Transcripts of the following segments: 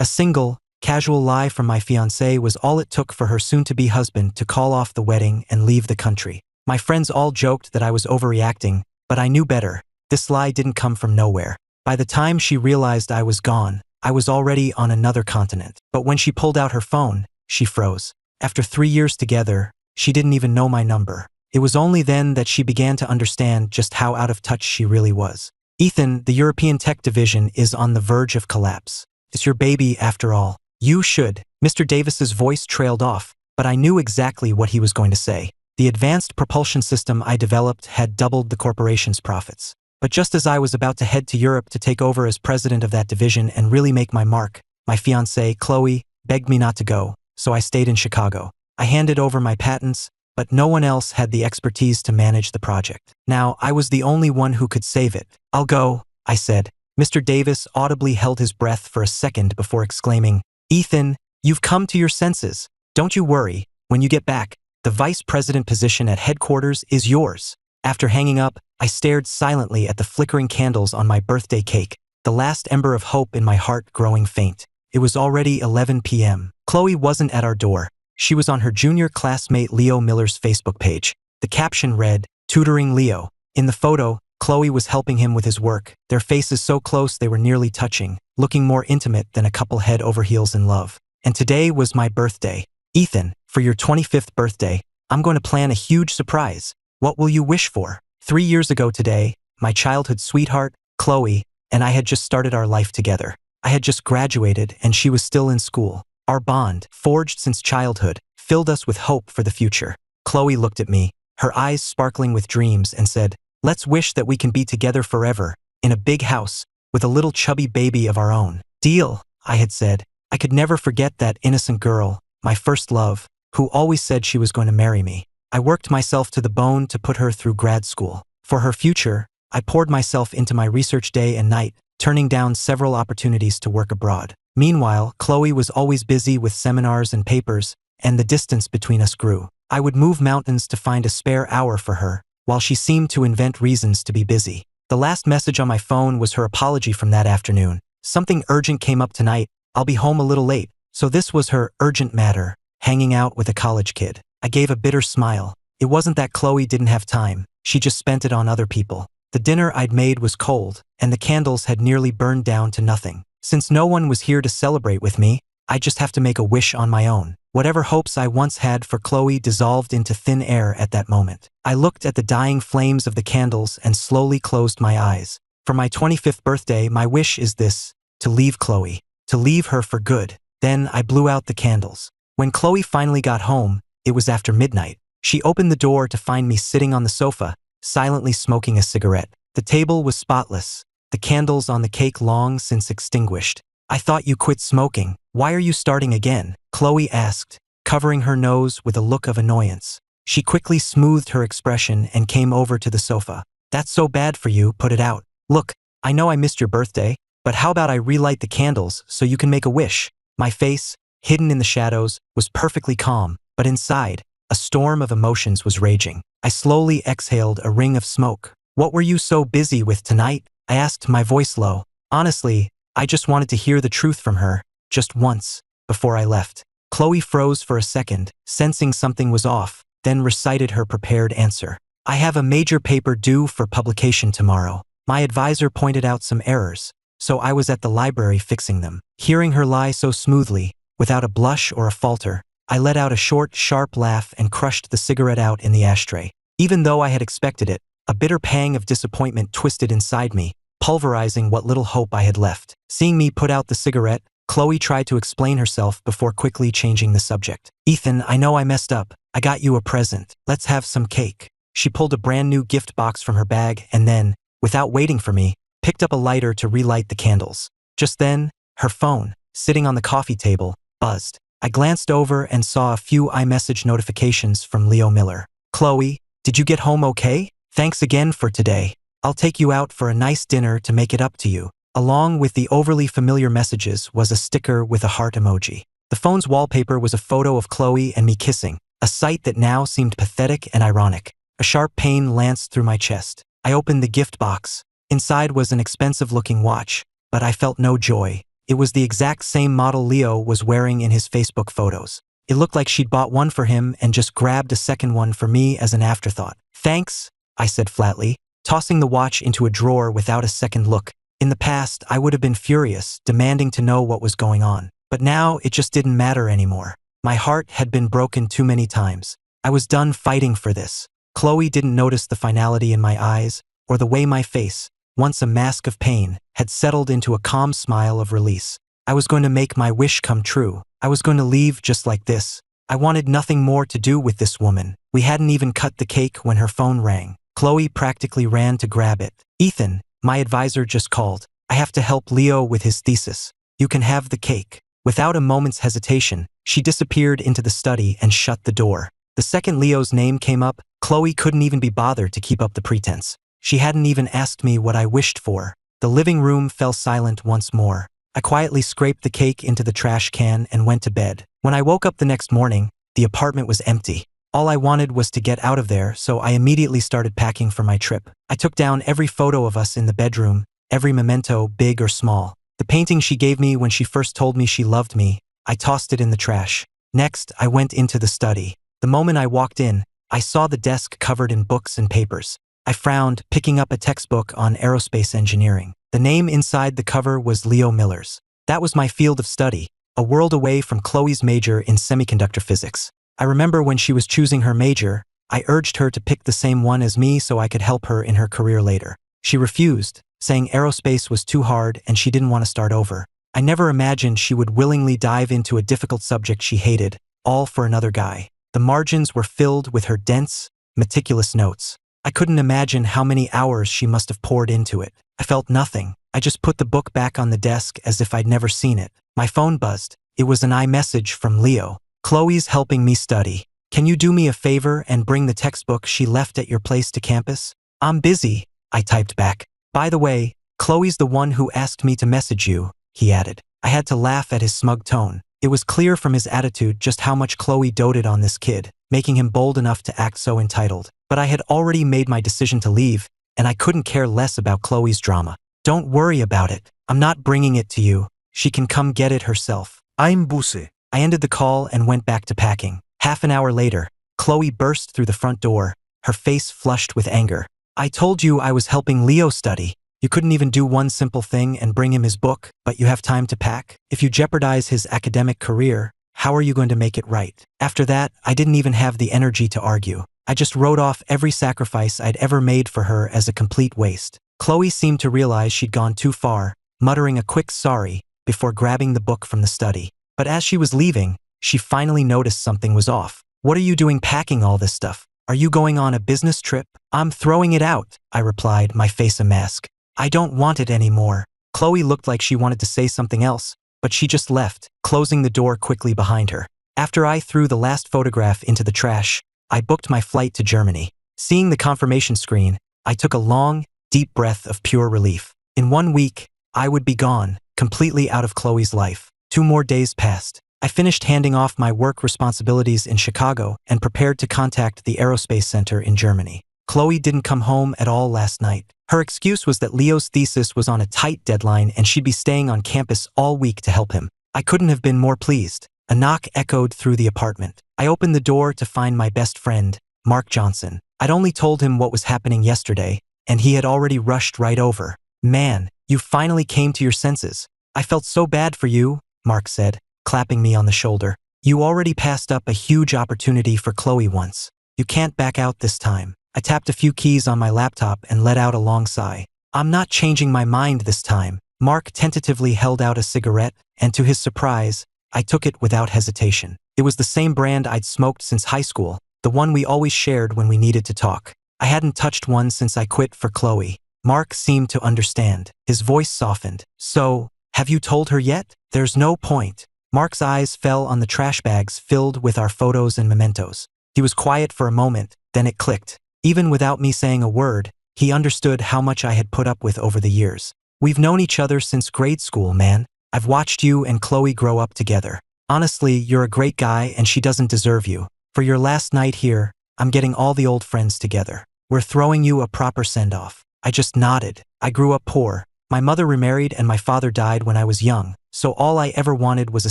A single, casual lie from my fiancé was all it took for her soon-to-be husband to call off the wedding and leave the country. My friends all joked that I was overreacting, but I knew better. This lie didn't come from nowhere. By the time she realized I was gone, I was already on another continent. But when she pulled out her phone, she froze. After 3 years together, she didn't even know my number. It was only then that she began to understand just how out of touch she really was. Ethan, the European tech division is on the verge of collapse. It's your baby after all. You should. Mr. Davis's voice trailed off, but I knew exactly what he was going to say. The advanced propulsion system I developed had doubled the corporation's profits. But just as I was about to head to Europe to take over as president of that division and really make my mark, my fiancée, Chloe, begged me not to go, so I stayed in Chicago. I handed over my patents, but no one else had the expertise to manage the project. Now, I was the only one who could save it. I'll go, I said. Mr. Davis audibly held his breath for a second before exclaiming, Ethan, you've come to your senses. Don't you worry. When you get back, the vice president position at headquarters is yours. After hanging up, I stared silently at the flickering candles on my birthday cake, the last ember of hope in my heart growing faint. It was already 11 p.m. Chloe wasn't at our door. She was on her junior classmate Leo Miller's Facebook page. The caption read, Tutoring Leo. In the photo, Chloe was helping him with his work, their faces so close they were nearly touching, looking more intimate than a couple head over heels in love. And today was my birthday. Ethan, for your 25th birthday, I'm going to plan a huge surprise. What will you wish for? 3 years ago today, my childhood sweetheart, Chloe, and I had just started our life together. I had just graduated and she was still in school. Our bond, forged since childhood, filled us with hope for the future. Chloe looked at me, her eyes sparkling with dreams, and said, Let's wish that we can be together forever, in a big house, with a little chubby baby of our own. Deal, I had said. I could never forget that innocent girl, my first love, who always said she was going to marry me. I worked myself to the bone to put her through grad school. For her future, I poured myself into my research day and night, turning down several opportunities to work abroad. Meanwhile, Chloe was always busy with seminars and papers, and the distance between us grew. I would move mountains to find a spare hour for her, while she seemed to invent reasons to be busy. The last message on my phone was her apology from that afternoon. Something urgent came up tonight. I'll be home a little late. So this was her urgent matter, hanging out with a college kid. I gave a bitter smile. It wasn't that Chloe didn't have time. She just spent it on other people. The dinner I'd made was cold, and the candles had nearly burned down to nothing. Since no one was here to celebrate with me, I just have to make a wish on my own. Whatever hopes I once had for Chloe dissolved into thin air at that moment. I looked at the dying flames of the candles and slowly closed my eyes. For my 25th birthday, my wish is this, to leave Chloe, to leave her for good. Then I blew out the candles. When Chloe finally got home, it was after midnight. She opened the door to find me sitting on the sofa, silently smoking a cigarette. The table was spotless, the candles on the cake long since extinguished. I thought you quit smoking. Why are you starting again? Chloe asked, covering her nose with a look of annoyance. She quickly smoothed her expression and came over to the sofa. That's so bad for you, put it out. Look, I know I missed your birthday, but how about I relight the candles so you can make a wish? My face, hidden in the shadows, was perfectly calm, but inside, a storm of emotions was raging. I slowly exhaled a ring of smoke. What were you so busy with tonight? I asked, my voice low. Honestly, I just wanted to hear the truth from her, just once, before I left. Chloe froze for a second, sensing something was off, then recited her prepared answer. I have a major paper due for publication tomorrow. My advisor pointed out some errors, so I was at the library fixing them. Hearing her lie so smoothly, without a blush or a falter, I let out a short, sharp laugh and crushed the cigarette out in the ashtray. Even though I had expected it, a bitter pang of disappointment twisted inside me, pulverizing what little hope I had left. Seeing me put out the cigarette, Chloe tried to explain herself before quickly changing the subject. Ethan, I know I messed up. I got you a present. Let's have some cake. She pulled a brand new gift box from her bag and then, without waiting for me, picked up a lighter to relight the candles. Just then, her phone, sitting on the coffee table, buzzed. I glanced over and saw a few iMessage notifications from Leo Miller. Chloe, did you get home okay? Thanks again for today. I'll take you out for a nice dinner to make it up to you. Along with the overly familiar messages was a sticker with a heart emoji. The phone's wallpaper was a photo of Chloe and me kissing, a sight that now seemed pathetic and ironic. A sharp pain lanced through my chest. I opened the gift box. Inside was an expensive-looking watch, but I felt no joy. It was the exact same model Leo was wearing in his Facebook photos. It looked like she'd bought one for him and just grabbed a second one for me as an afterthought. "Thanks," I said flatly, tossing the watch into a drawer without a second look. In the past, I would have been furious, demanding to know what was going on. But now, it just didn't matter anymore. My heart had been broken too many times. I was done fighting for this. Chloe didn't notice the finality in my eyes, or the way my face, once a mask of pain, had settled into a calm smile of release. I was going to make my wish come true. I was going to leave just like this. I wanted nothing more to do with this woman. We hadn't even cut the cake when her phone rang. Chloe practically ran to grab it. "Ethan, my advisor just called. I have to help Leo with his thesis. You can have the cake." Without a moment's hesitation, she disappeared into the study and shut the door. The second Leo's name came up, Chloe couldn't even be bothered to keep up the pretense. She hadn't even asked me what I wished for. The living room fell silent once more. I quietly scraped the cake into the trash can and went to bed. When I woke up the next morning, the apartment was empty. All I wanted was to get out of there, so I immediately started packing for my trip. I took down every photo of us in the bedroom, every memento, big or small. The painting she gave me when she first told me she loved me, I tossed it in the trash. Next, I went into the study. The moment I walked in, I saw the desk covered in books and papers. I frowned, picking up a textbook on aerospace engineering. The name inside the cover was Leo Miller's. That was my field of study, a world away from Chloe's major in semiconductor physics. I remember when she was choosing her major, I urged her to pick the same one as me so I could help her in her career later. She refused, saying aerospace was too hard and she didn't want to start over. I never imagined she would willingly dive into a difficult subject she hated, all for another guy. The margins were filled with her dense, meticulous notes. I couldn't imagine how many hours she must have poured into it. I felt nothing. I just put the book back on the desk as if I'd never seen it. My phone buzzed. It was an iMessage from Leo. "Chloe's helping me study. Can you do me a favor and bring the textbook she left at your place to campus?" "I'm busy," I typed back. "By the way, Chloe's the one who asked me to message you," he added. I had to laugh at his smug tone. It was clear from his attitude just how much Chloe doted on this kid, making him bold enough to act so entitled. But I had already made my decision to leave, and I couldn't care less about Chloe's drama. "Don't worry about it. I'm not bringing it to you. She can come get it herself." I'm busy. I ended the call and went back to packing. Half an hour later, Chloe burst through the front door, her face flushed with anger. "I told you I was helping Leo study. You couldn't even do one simple thing and bring him his book, but you have time to pack? If you jeopardize his academic career, how are you going to make it right?" After that, I didn't even have the energy to argue. I just wrote off every sacrifice I'd ever made for her as a complete waste. Chloe seemed to realize she'd gone too far, muttering a quick sorry before grabbing the book from the study. But as she was leaving, she finally noticed something was off. "What are you doing packing all this stuff? Are you going on a business trip?" "I'm throwing it out," I replied, my face a mask. "I don't want it anymore." Chloe looked like she wanted to say something else, but she just left, closing the door quickly behind her. After I threw the last photograph into the trash, I booked my flight to Germany. Seeing the confirmation screen, I took a long, deep breath of pure relief. In 1 week, I would be gone, completely out of Chloe's life. 2 more days passed. I finished handing off my work responsibilities in Chicago and prepared to contact the aerospace center in Germany. Chloe didn't come home at all last night. Her excuse was that Leo's thesis was on a tight deadline and she'd be staying on campus all week to help him. I couldn't have been more pleased. A knock echoed through the apartment. I opened the door to find my best friend, Mark Johnson. I'd only told him what was happening yesterday, and he had already rushed right over. "Man, you finally came to your senses. I felt so bad for you," Mark said, clapping me on the shoulder. "You already passed up a huge opportunity for Chloe once. You can't back out this time." I tapped a few keys on my laptop and let out a long sigh. "I'm not changing my mind this time." Mark tentatively held out a cigarette, and to his surprise, I took it without hesitation. It was the same brand I'd smoked since high school, the one we always shared when we needed to talk. I hadn't touched one since I quit for Chloe. Mark seemed to understand. His voice softened. "So, have you told her yet?" "There's no point." Mark's eyes fell on the trash bags filled with our photos and mementos. He was quiet for a moment, then it clicked. Even without me saying a word, he understood how much I had put up with over the years. "We've known each other since grade school, man. I've watched you and Chloe grow up together. Honestly, you're a great guy and she doesn't deserve you. For your last night here, I'm getting all the old friends together. We're throwing you a proper send-off." I just nodded. I grew up poor. My mother remarried and my father died when I was young, so all I ever wanted was a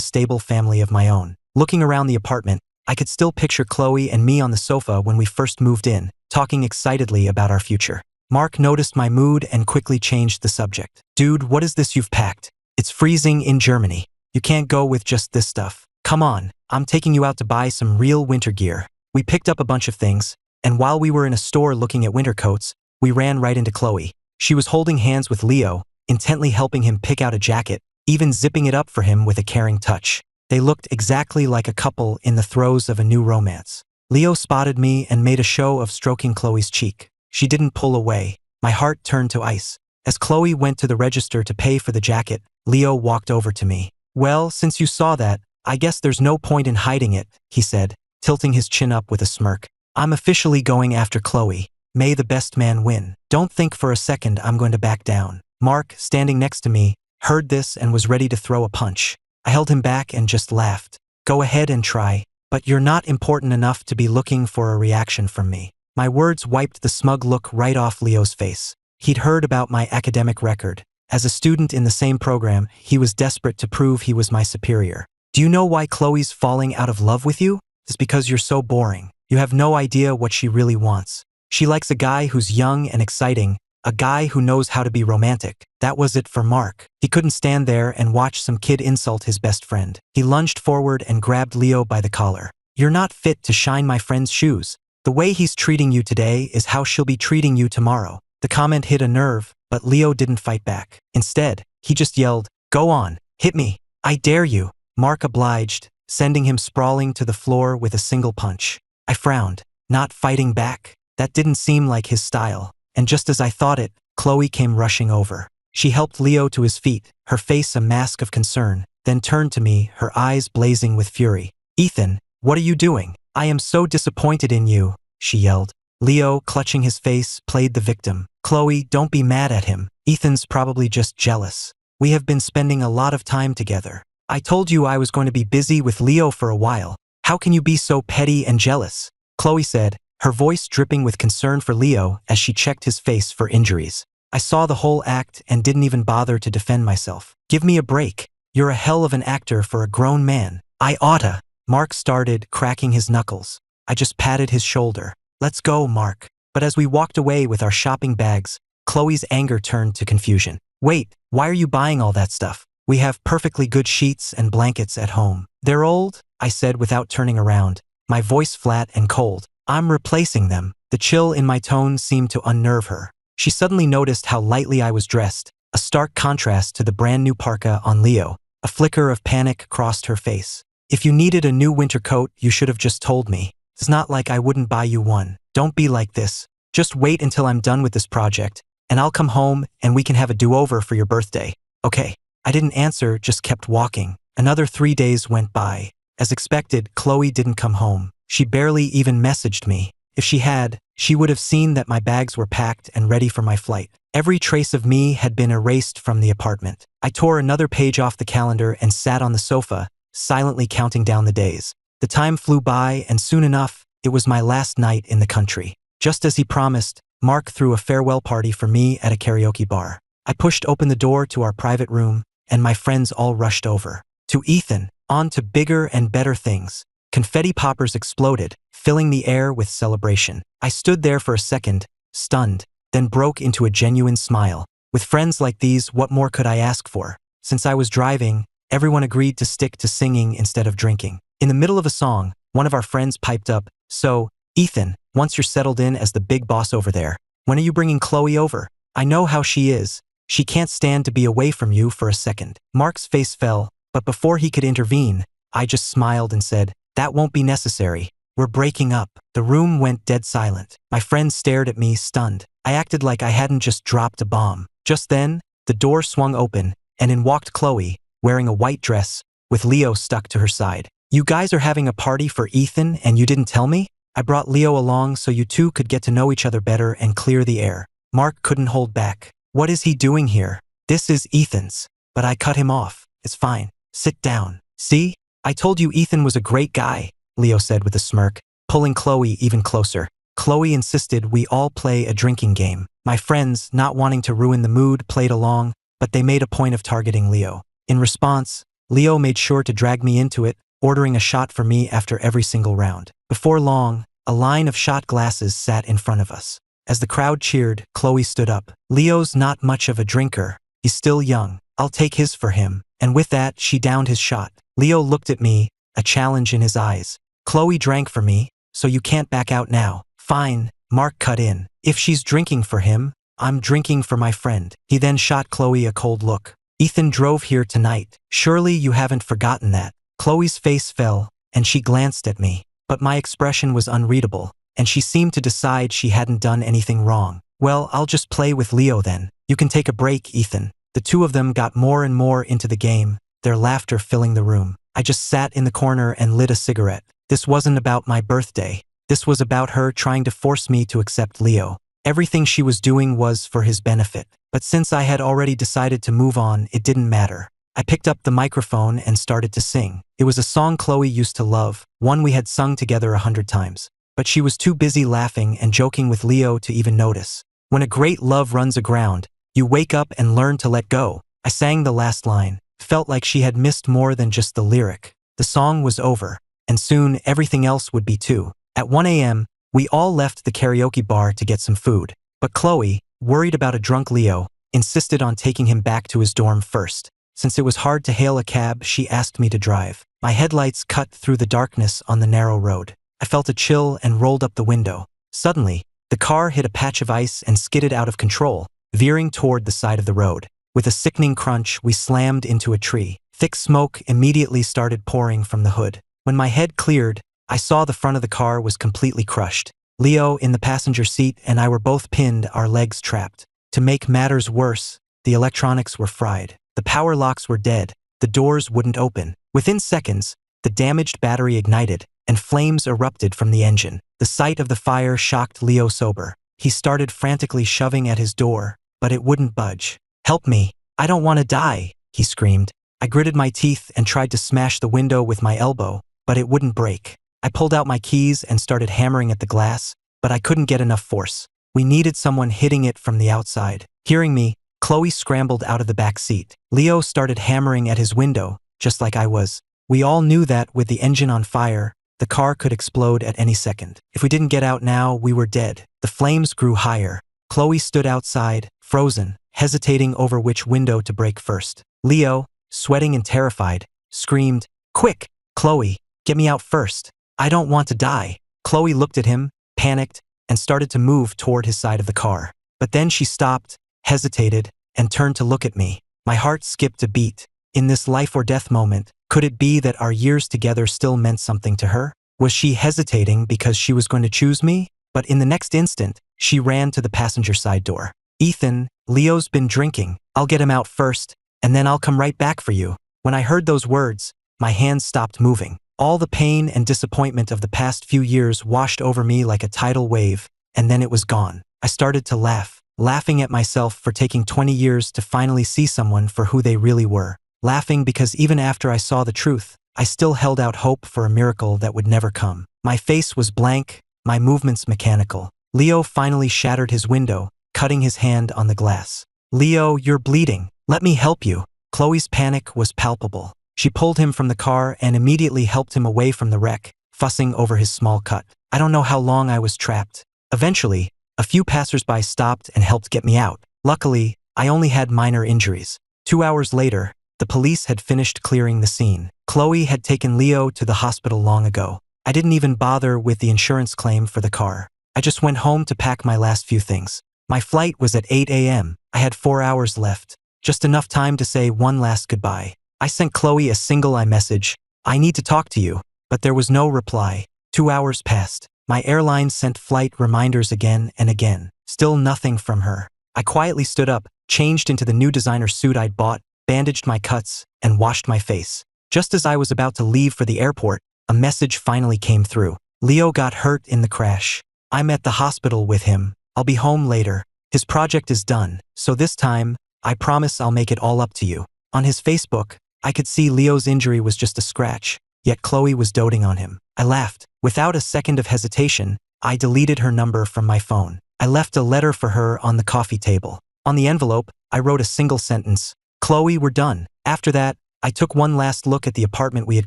stable family of my own. Looking around the apartment, I could still picture Chloe and me on the sofa when we first moved in, talking excitedly about our future. Mark noticed my mood and quickly changed the subject. Dude, what is this you've packed? It's freezing in Germany. You can't go with just this stuff. Come on, I'm taking you out to buy some real winter gear. We picked up a bunch of things, and while we were in a store looking at winter coats, we ran right into Chloe. She was holding hands with Leo, intently helping him pick out a jacket, even zipping it up for him with a caring touch. They looked exactly like a couple in the throes of a new romance. Leo spotted me and made a show of stroking Chloe's cheek. She didn't pull away. My heart turned to ice. As Chloe went to the register to pay for the jacket, Leo walked over to me. Well, since you saw that, I guess there's no point in hiding it, he said, tilting his chin up with a smirk. I'm officially going after Chloe. May the best man win. Don't think for a second I'm going to back down. Mark, standing next to me, heard this and was ready to throw a punch. I held him back and just laughed. Go ahead and try, but you're not important enough to be looking for a reaction from me. My words wiped the smug look right off Leo's face. He'd heard about my academic record. As a student in the same program, he was desperate to prove he was my superior. Do you know why Chloe's falling out of love with you? It's because you're so boring. You have no idea what she really wants. She likes a guy who's young and exciting, a guy who knows how to be romantic. That was it for Mark. He couldn't stand there and watch some kid insult his best friend. He lunged forward and grabbed Leo by the collar. You're not fit to shine my friend's shoes. The way he's treating you today is how she'll be treating you tomorrow. The comment hit a nerve, but Leo didn't fight back. Instead, he just yelled, Go on, hit me. I dare you. Mark obliged, sending him sprawling to the floor with a single punch. I frowned. Not fighting back? That didn't seem like his style. And just as I thought it, Chloe came rushing over. She helped Leo to his feet, her face a mask of concern, then turned to me, her eyes blazing with fury. Ethan, what are you doing? I am so disappointed in you, she yelled. Leo, clutching his face, played the victim. Chloe, don't be mad at him. Ethan's probably just jealous. We have been spending a lot of time together. I told you I was going to be busy with Leo for a while. How can you be so petty and jealous? Chloe said, her voice dripping with concern for Leo as she checked his face for injuries. I saw the whole act and didn't even bother to defend myself. Give me a break. You're a hell of an actor for a grown man. I oughta. Mark started, cracking his knuckles. I just patted his shoulder. Let's go, Mark. But as we walked away with our shopping bags, Chloe's anger turned to confusion. Wait, why are you buying all that stuff? We have perfectly good sheets and blankets at home. They're old, I said without turning around, my voice flat and cold. I'm replacing them. The chill in my tone seemed to unnerve her. She suddenly noticed how lightly I was dressed, a stark contrast to the brand new parka on Leo. A flicker of panic crossed her face. If you needed a new winter coat, you should have just told me. It's not like I wouldn't buy you one. Don't be like this. Just wait until I'm done with this project, and I'll come home and we can have a do-over for your birthday. Okay. I didn't answer, just kept walking. Another 3 days went by. As expected, Chloe didn't come home. She barely even messaged me. If she had, she would have seen that my bags were packed and ready for my flight. Every trace of me had been erased from the apartment. I tore another page off the calendar and sat on the sofa, silently counting down the days. The time flew by, and soon enough, it was my last night in the country. Just as he promised, Mark threw a farewell party for me at a karaoke bar. I pushed open the door to our private room, and my friends all rushed over. To Ethan, on to bigger and better things. Confetti poppers exploded, filling the air with celebration. I stood there for a second, stunned, then broke into a genuine smile. With friends like these, what more could I ask for? Since I was driving, everyone agreed to stick to singing instead of drinking. In the middle of a song, one of our friends piped up, So, Ethan, once you're settled in as the big boss over there, when are you bringing Chloe over? I know how she is. She can't stand to be away from you for a second. Mark's face fell, but before he could intervene, I just smiled and said, That won't be necessary. We're breaking up. The room went dead silent. My friends stared at me, stunned. I acted like I hadn't just dropped a bomb. Just then, the door swung open, and in walked Chloe, wearing a white dress, with Leo stuck to her side. You guys are having a party for Ethan and you didn't tell me? I brought Leo along so you two could get to know each other better and clear the air. Mark couldn't hold back. What is he doing here? This is Ethan's. But I cut him off. It's fine. Sit down. See? I told you Ethan was a great guy, Leo said with a smirk, pulling Chloe even closer. Chloe insisted we all play a drinking game. My friends, not wanting to ruin the mood, played along, but they made a point of targeting Leo. In response, Leo made sure to drag me into it, ordering a shot for me after every single round. Before long, a line of shot glasses sat in front of us. As the crowd cheered, Chloe stood up. Leo's not much of a drinker. He's still young. I'll take his for him. And with that, she downed his shot. Leo looked at me, a challenge in his eyes. Chloe drank for me, so you can't back out now. Fine, Mark cut in. If she's drinking for him, I'm drinking for my friend. He then shot Chloe a cold look. Ethan drove here tonight. Surely you haven't forgotten that. Chloe's face fell, and she glanced at me. But my expression was unreadable, and she seemed to decide she hadn't done anything wrong. Well, I'll just play with Leo then. You can take a break, Ethan. The two of them got more and more into the game, their laughter filling the room. I just sat in the corner and lit a cigarette. This wasn't about my birthday. This was about her trying to force me to accept Leo. Everything she was doing was for his benefit. But since I had already decided to move on, it didn't matter. I picked up the microphone and started to sing. It was a song Chloe used to love, one we had sung together 100 times. But she was too busy laughing and joking with Leo to even notice. When a great love runs aground, you wake up and learn to let go. I sang the last line. Felt like she had missed more than just the lyric. The song was over, and soon everything else would be too. At 1 a.m., we all left the karaoke bar to get some food. But Chloe, worried about a drunk Leo, insisted on taking him back to his dorm first. Since it was hard to hail a cab, she asked me to drive. My headlights cut through the darkness on the narrow road. I felt a chill and rolled up the window. Suddenly, the car hit a patch of ice and skidded out of control, veering toward the side of the road. With a sickening crunch, we slammed into a tree. Thick smoke immediately started pouring from the hood. When my head cleared, I saw the front of the car was completely crushed. Leo in the passenger seat and I were both pinned, our legs trapped. To make matters worse, the electronics were fried. The power locks were dead. The doors wouldn't open. Within seconds, the damaged battery ignited, and flames erupted from the engine. The sight of the fire shocked Leo sober. He started frantically shoving at his door, but it wouldn't budge. "Help me, I don't want to die," he screamed. I gritted my teeth and tried to smash the window with my elbow, but it wouldn't break. I pulled out my keys and started hammering at the glass, but I couldn't get enough force. We needed someone hitting it from the outside. Hearing me, Chloe scrambled out of the back seat. Leo started hammering at his window, just like I was. We all knew that with the engine on fire, the car could explode at any second. If we didn't get out now, we were dead. The flames grew higher. Chloe stood outside, frozen, hesitating over which window to break first. Leo, sweating and terrified, screamed, "Quick, Chloe, get me out first. I don't want to die." Chloe looked at him, panicked, and started to move toward his side of the car. But then she stopped, hesitated, and turned to look at me. My heart skipped a beat. In this life or death moment, could it be that our years together still meant something to her? Was she hesitating because she was going to choose me? But in the next instant, she ran to the passenger side door. "Ethan, Leo's been drinking. I'll get him out first, and then I'll come right back for you." When I heard those words, my hands stopped moving. All the pain and disappointment of the past few years washed over me like a tidal wave, and then it was gone. I started to laugh, laughing at myself for taking 20 years to finally see someone for who they really were. Laughing because even after I saw the truth, I still held out hope for a miracle that would never come. My face was blank, my movements mechanical. Leo finally shattered his window, cutting his hand on the glass. "Leo, you're bleeding. Let me help you." Chloe's panic was palpable. She pulled him from the car and immediately helped him away from the wreck, fussing over his small cut. I don't know how long I was trapped. Eventually, a few passersby stopped and helped get me out. Luckily, I only had minor injuries. 2 hours later, the police had finished clearing the scene. Chloe had taken Leo to the hospital long ago. I didn't even bother with the insurance claim for the car. I just went home to pack my last few things. My flight was at 8 a.m. I had 4 hours left, just enough time to say one last goodbye. I sent Chloe a single iMessage, "I need to talk to you," but there was no reply. 2 hours passed. My airline sent flight reminders again and again. Still nothing from her. I quietly stood up, changed into the new designer suit I'd bought, bandaged my cuts, and washed my face. Just as I was about to leave for the airport, a message finally came through. "Leo got hurt in the crash. I'm at the hospital with him. I'll be home later. His project is done, so this time, I promise I'll make it all up to you." On his Facebook, I could see Leo's injury was just a scratch, yet Chloe was doting on him. I laughed. Without a second of hesitation, I deleted her number from my phone. I left a letter for her on the coffee table. On the envelope, I wrote a single sentence, Chloe, we're done. After that, I took one last look at the apartment we had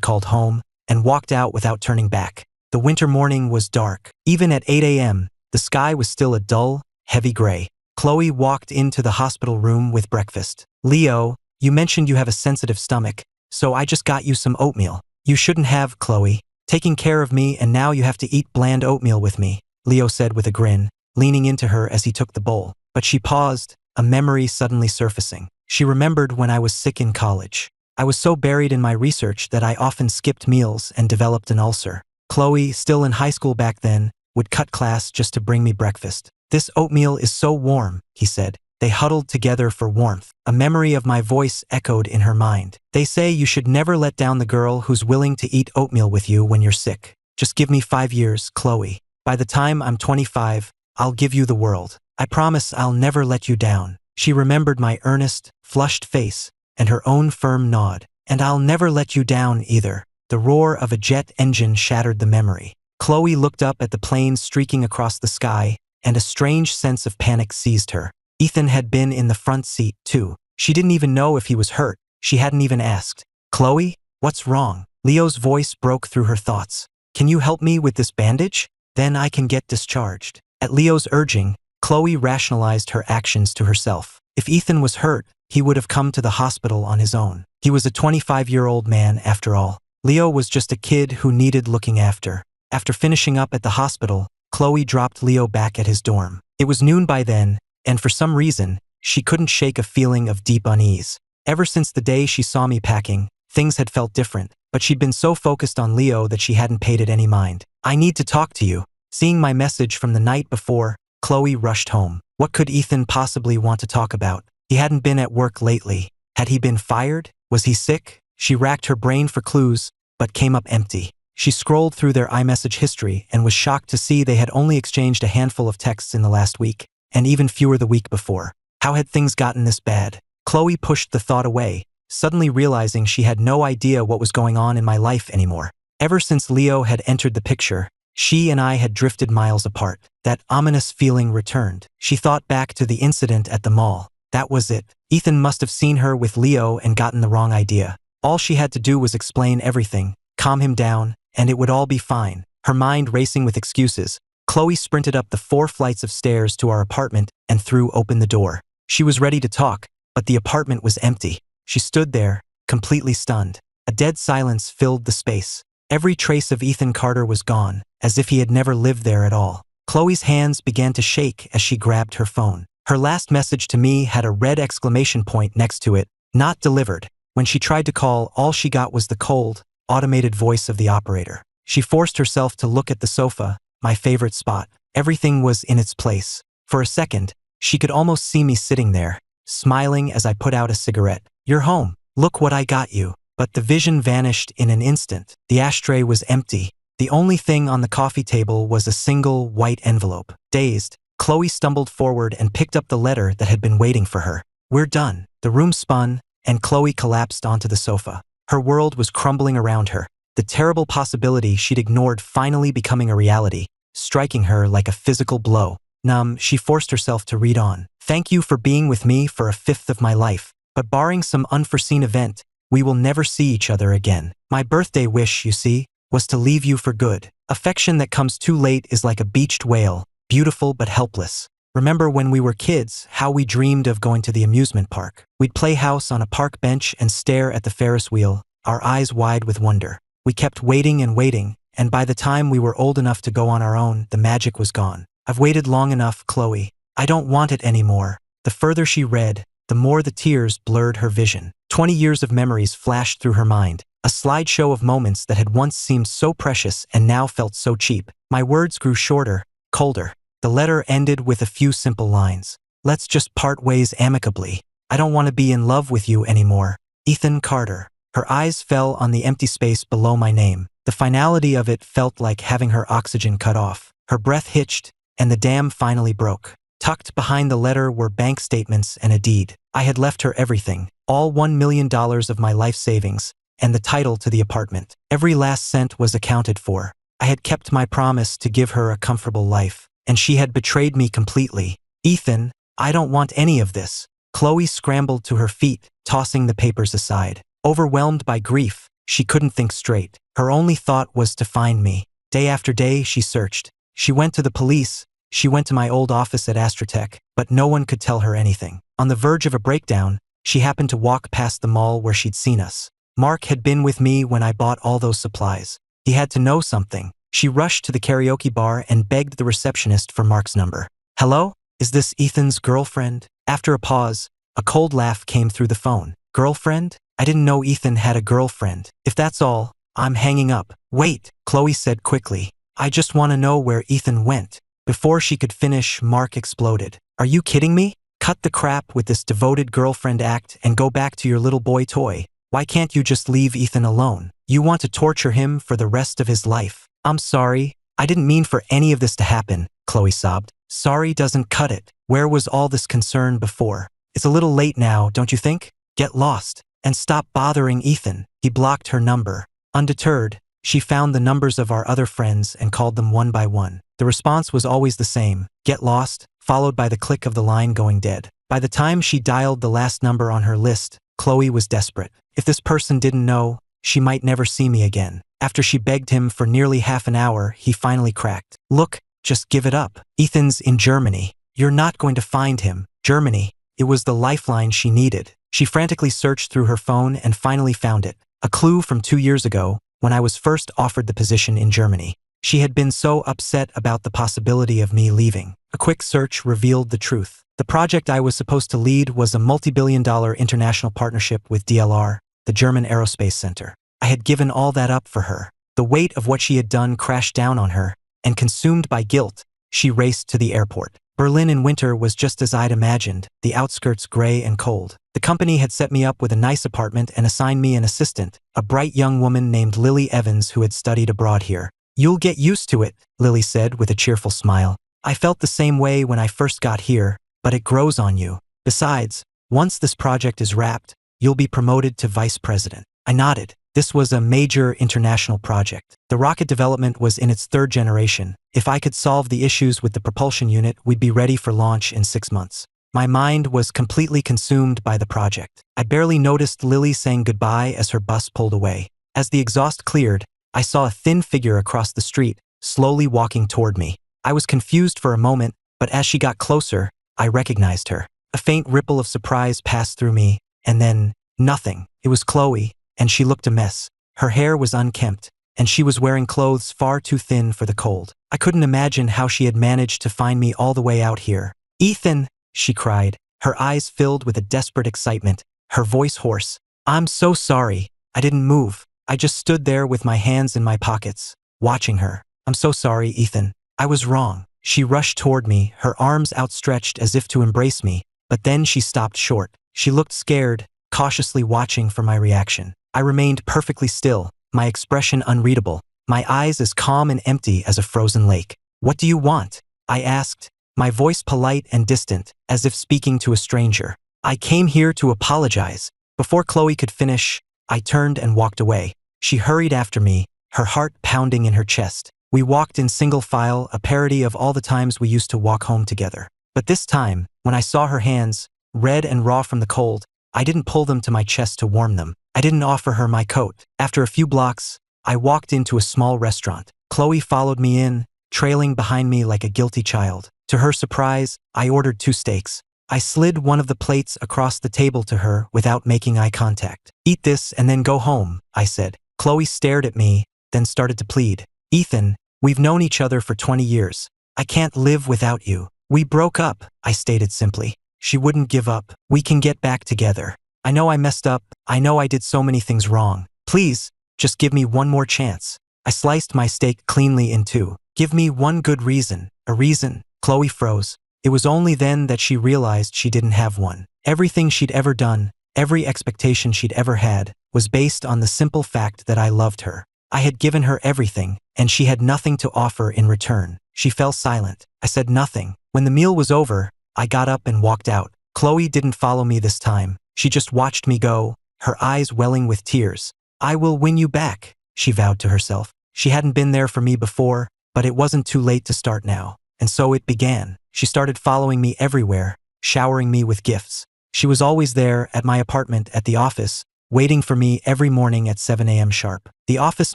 called home and walked out without turning back. The winter morning was dark. Even at 8 a.m., the sky was still a dull, heavy gray. Chloe walked into the hospital room with breakfast. Leo, you mentioned you have a sensitive stomach, so I just got you some oatmeal. You shouldn't have, Chloe. Taking care of me, and now you have to eat bland oatmeal with me, Leo said with a grin, leaning into her as he took the bowl. But she paused, a memory suddenly surfacing. She remembered when I was sick in college. I was so buried in my research that I often skipped meals and developed an ulcer. Chloe, still in high school back then, would cut class just to bring me breakfast. This oatmeal is so warm, he said. They huddled together for warmth. A memory of my voice echoed in her mind. They say you should never let down the girl who's willing to eat oatmeal with you when you're sick. Just give me 5 years, Chloe. By the time I'm 25, I'll give you the world. I promise I'll never let you down. She remembered my earnest, flushed face and her own firm nod. And I'll never let you down either. The roar of a jet engine shattered the memory. Chloe looked up at the plane streaking across the sky, and a strange sense of panic seized her. Ethan had been in the front seat, too. She didn't even know if he was hurt. She hadn't even asked. Chloe, what's wrong? Leo's voice broke through her thoughts. Can you help me with this bandage? Then I can get discharged. At Leo's urging, Chloe rationalized her actions to herself. If Ethan was hurt, he would have come to the hospital on his own. He was a 25-year-old man, after all. Leo was just a kid who needed looking after. After finishing up at the hospital, Chloe dropped Leo back at his dorm. It was noon by then, and for some reason, she couldn't shake a feeling of deep unease. Ever since the day she saw me packing, things had felt different, but she'd been so focused on Leo that she hadn't paid it any mind. I need to talk to you. Seeing my message from the night before, Chloe rushed home. What could Ethan possibly want to talk about? He hadn't been at work lately. Had he been fired? Was he sick? She racked her brain for clues, but came up empty. She scrolled through their iMessage history and was shocked to see they had only exchanged a handful of texts in the last week, and even fewer the week before. How had things gotten this bad? Chloe pushed the thought away, suddenly realizing she had no idea what was going on in my life anymore. Ever since Leo had entered the picture, she and I had drifted miles apart. That ominous feeling returned. She thought back to the incident at the mall. That was it. Ethan must have seen her with Leo and gotten the wrong idea. All she had to do was explain everything, calm him down, and it would all be fine. Her mind racing with excuses, Chloe sprinted up the 4 flights of stairs to our apartment and threw open the door. She was ready to talk, but the apartment was empty. She stood there, completely stunned. A dead silence filled the space. Every trace of Ethan Carter was gone, as if he had never lived there at all. Chloe's hands began to shake as she grabbed her phone. Her last message to me had a red exclamation point next to it, not delivered. When she tried to call, all she got was the cold, automated voice of the operator. She forced herself to look at the sofa, my favorite spot. Everything was in its place. For a second, she could almost see me sitting there, smiling as I put out a cigarette. You're home. Look what I got you. But the vision vanished in an instant. The ashtray was empty. The only thing on the coffee table was a single white envelope. Dazed, Chloe stumbled forward and picked up the letter that had been waiting for her. We're done. The room spun, and Chloe collapsed onto the sofa. Her world was crumbling around her, the terrible possibility she'd ignored finally becoming a reality, striking her like a physical blow. Numb, she forced herself to read on. Thank you for being with me for a fifth of my life, but barring some unforeseen event, we will never see each other again. My birthday wish, you see, was to leave you for good. Affection that comes too late is like a beached whale, beautiful but helpless. Remember when we were kids, how we dreamed of going to the amusement park? We'd play house on a park bench and stare at the Ferris wheel, our eyes wide with wonder. We kept waiting and waiting, and by the time we were old enough to go on our own, the magic was gone. I've waited long enough, Chloe. I don't want it anymore. The further she read, the more the tears blurred her vision. 20 years of memories flashed through her mind, a slideshow of moments that had once seemed so precious and now felt so cheap. My words grew shorter, colder. The letter ended with a few simple lines. Let's just part ways amicably. I don't want to be in love with you anymore. Ethan Carter. Her eyes fell on the empty space below my name. The finality of it felt like having her oxygen cut off. Her breath hitched, and the dam finally broke. Tucked behind the letter were bank statements and a deed. I had left her everything, all $1 million of my life savings, and the title to the apartment. Every last cent was accounted for. I had kept my promise to give her a comfortable life, and she had betrayed me completely. Ethan, I don't want any of this. Chloe scrambled to her feet, tossing the papers aside. Overwhelmed by grief, she couldn't think straight. Her only thought was to find me. Day after day, she searched. She went to the police. She went to my old office at Astrotech, but no one could tell her anything. On the verge of a breakdown, she happened to walk past the mall where she'd seen us. Mark had been with me when I bought all those supplies. He had to know something. She rushed to the karaoke bar and begged the receptionist for Mark's number. "Hello? Is this Ethan's girlfriend?" After a pause, a cold laugh came through the phone. "Girlfriend? I didn't know Ethan had a girlfriend. If that's all, I'm hanging up." "Wait," Chloe said quickly. "I just want to know where Ethan went." Before she could finish, Mark exploded. "Are you kidding me? Cut the crap with this devoted girlfriend act and go back to your little boy toy. Why can't you just leave Ethan alone? You want to torture him for the rest of his life." "I'm sorry. I didn't mean for any of this to happen," Chloe sobbed. "Sorry doesn't cut it. Where was all this concern before? It's a little late now, don't you think? Get lost and stop bothering Ethan." He blocked her number. Undeterred, she found the numbers of our other friends and called them one by one. The response was always the same: "Get lost," followed by the click of the line going dead. By the time she dialed the last number on her list, Chloe was desperate. If this person didn't know, she might never see me again. After she begged him for nearly half an hour, he finally cracked. "Look, just give it up. Ethan's in Germany. You're not going to find him." Germany. It was the lifeline she needed. She frantically searched through her phone and finally found it. A clue from 2 years ago, when I was first offered the position in Germany. She had been so upset about the possibility of me leaving. A quick search revealed the truth. The project I was supposed to lead was a multi-billion-dollar international partnership with DLR, the German Aerospace Center. I had given all that up for her. The weight of what she had done crashed down on her, and consumed by guilt, she raced to the airport. Berlin in winter was just as I'd imagined, the outskirts gray and cold. The company had set me up with a nice apartment and assigned me an assistant, a bright young woman named Lily Evans who had studied abroad here. "You'll get used to it," Lily said with a cheerful smile. "I felt the same way when I first got here, but it grows on you. Besides, once this project is wrapped, you'll be promoted to vice president." I nodded. This was a major international project. The rocket development was in its 3rd generation. If I could solve the issues with the propulsion unit, we'd be ready for launch in 6 months. My mind was completely consumed by the project. I barely noticed Lily saying goodbye as her bus pulled away. As the exhaust cleared, I saw a thin figure across the street, slowly walking toward me. I was confused for a moment, but as she got closer, I recognized her. A faint ripple of surprise passed through me, and then, nothing. It was Chloe, and she looked a mess. Her hair was unkempt, and she was wearing clothes far too thin for the cold. I couldn't imagine how she had managed to find me all the way out here. "Ethan!" she cried, her eyes filled with a desperate excitement, her voice hoarse. "I'm so sorry. I didn't move. I just stood there with my hands in my pockets, watching her. I'm so sorry, Ethan. I was wrong." She rushed toward me, her arms outstretched as if to embrace me, but then she stopped short. She looked scared, cautiously watching for my reaction. I remained perfectly still, my expression unreadable, my eyes as calm and empty as a frozen lake. "What do you want?" I asked, my voice polite and distant, as if speaking to a stranger. "I came here to apologize." Before Chloe could finish, I turned and walked away. She hurried after me, her heart pounding in her chest. We walked in single file, a parody of all the times we used to walk home together. But this time, when I saw her hands, red and raw from the cold, I didn't pull them to my chest to warm them. I didn't offer her my coat. After a few blocks, I walked into a small restaurant. Chloe followed me in, trailing behind me like a guilty child. To her surprise, I ordered 2 steaks. I slid one of the plates across the table to her without making eye contact. "Eat this and then go home," I said. Chloe stared at me, then started to plead. "Ethan, we've known each other for 20 years. I can't live without you." "We broke up," I stated simply. She wouldn't give up. "We can get back together. I know I messed up. I know I did so many things wrong. Please, just give me one more chance." I sliced my steak cleanly in 2. "Give me one good reason." "A reason?" Chloe froze. It was only then that she realized she didn't have one. Everything she'd ever done, every expectation she'd ever had, was based on the simple fact that I loved her. I had given her everything, and she had nothing to offer in return. She fell silent. I said nothing. When the meal was over, I got up and walked out. Chloe didn't follow me this time. She just watched me go, her eyes welling with tears. "I will win you back," she vowed to herself. She hadn't been there for me before, but it wasn't too late to start now. And so it began. She started following me everywhere, showering me with gifts. She was always there, at my apartment, at the office, waiting for me every morning at 7 a.m. sharp. The office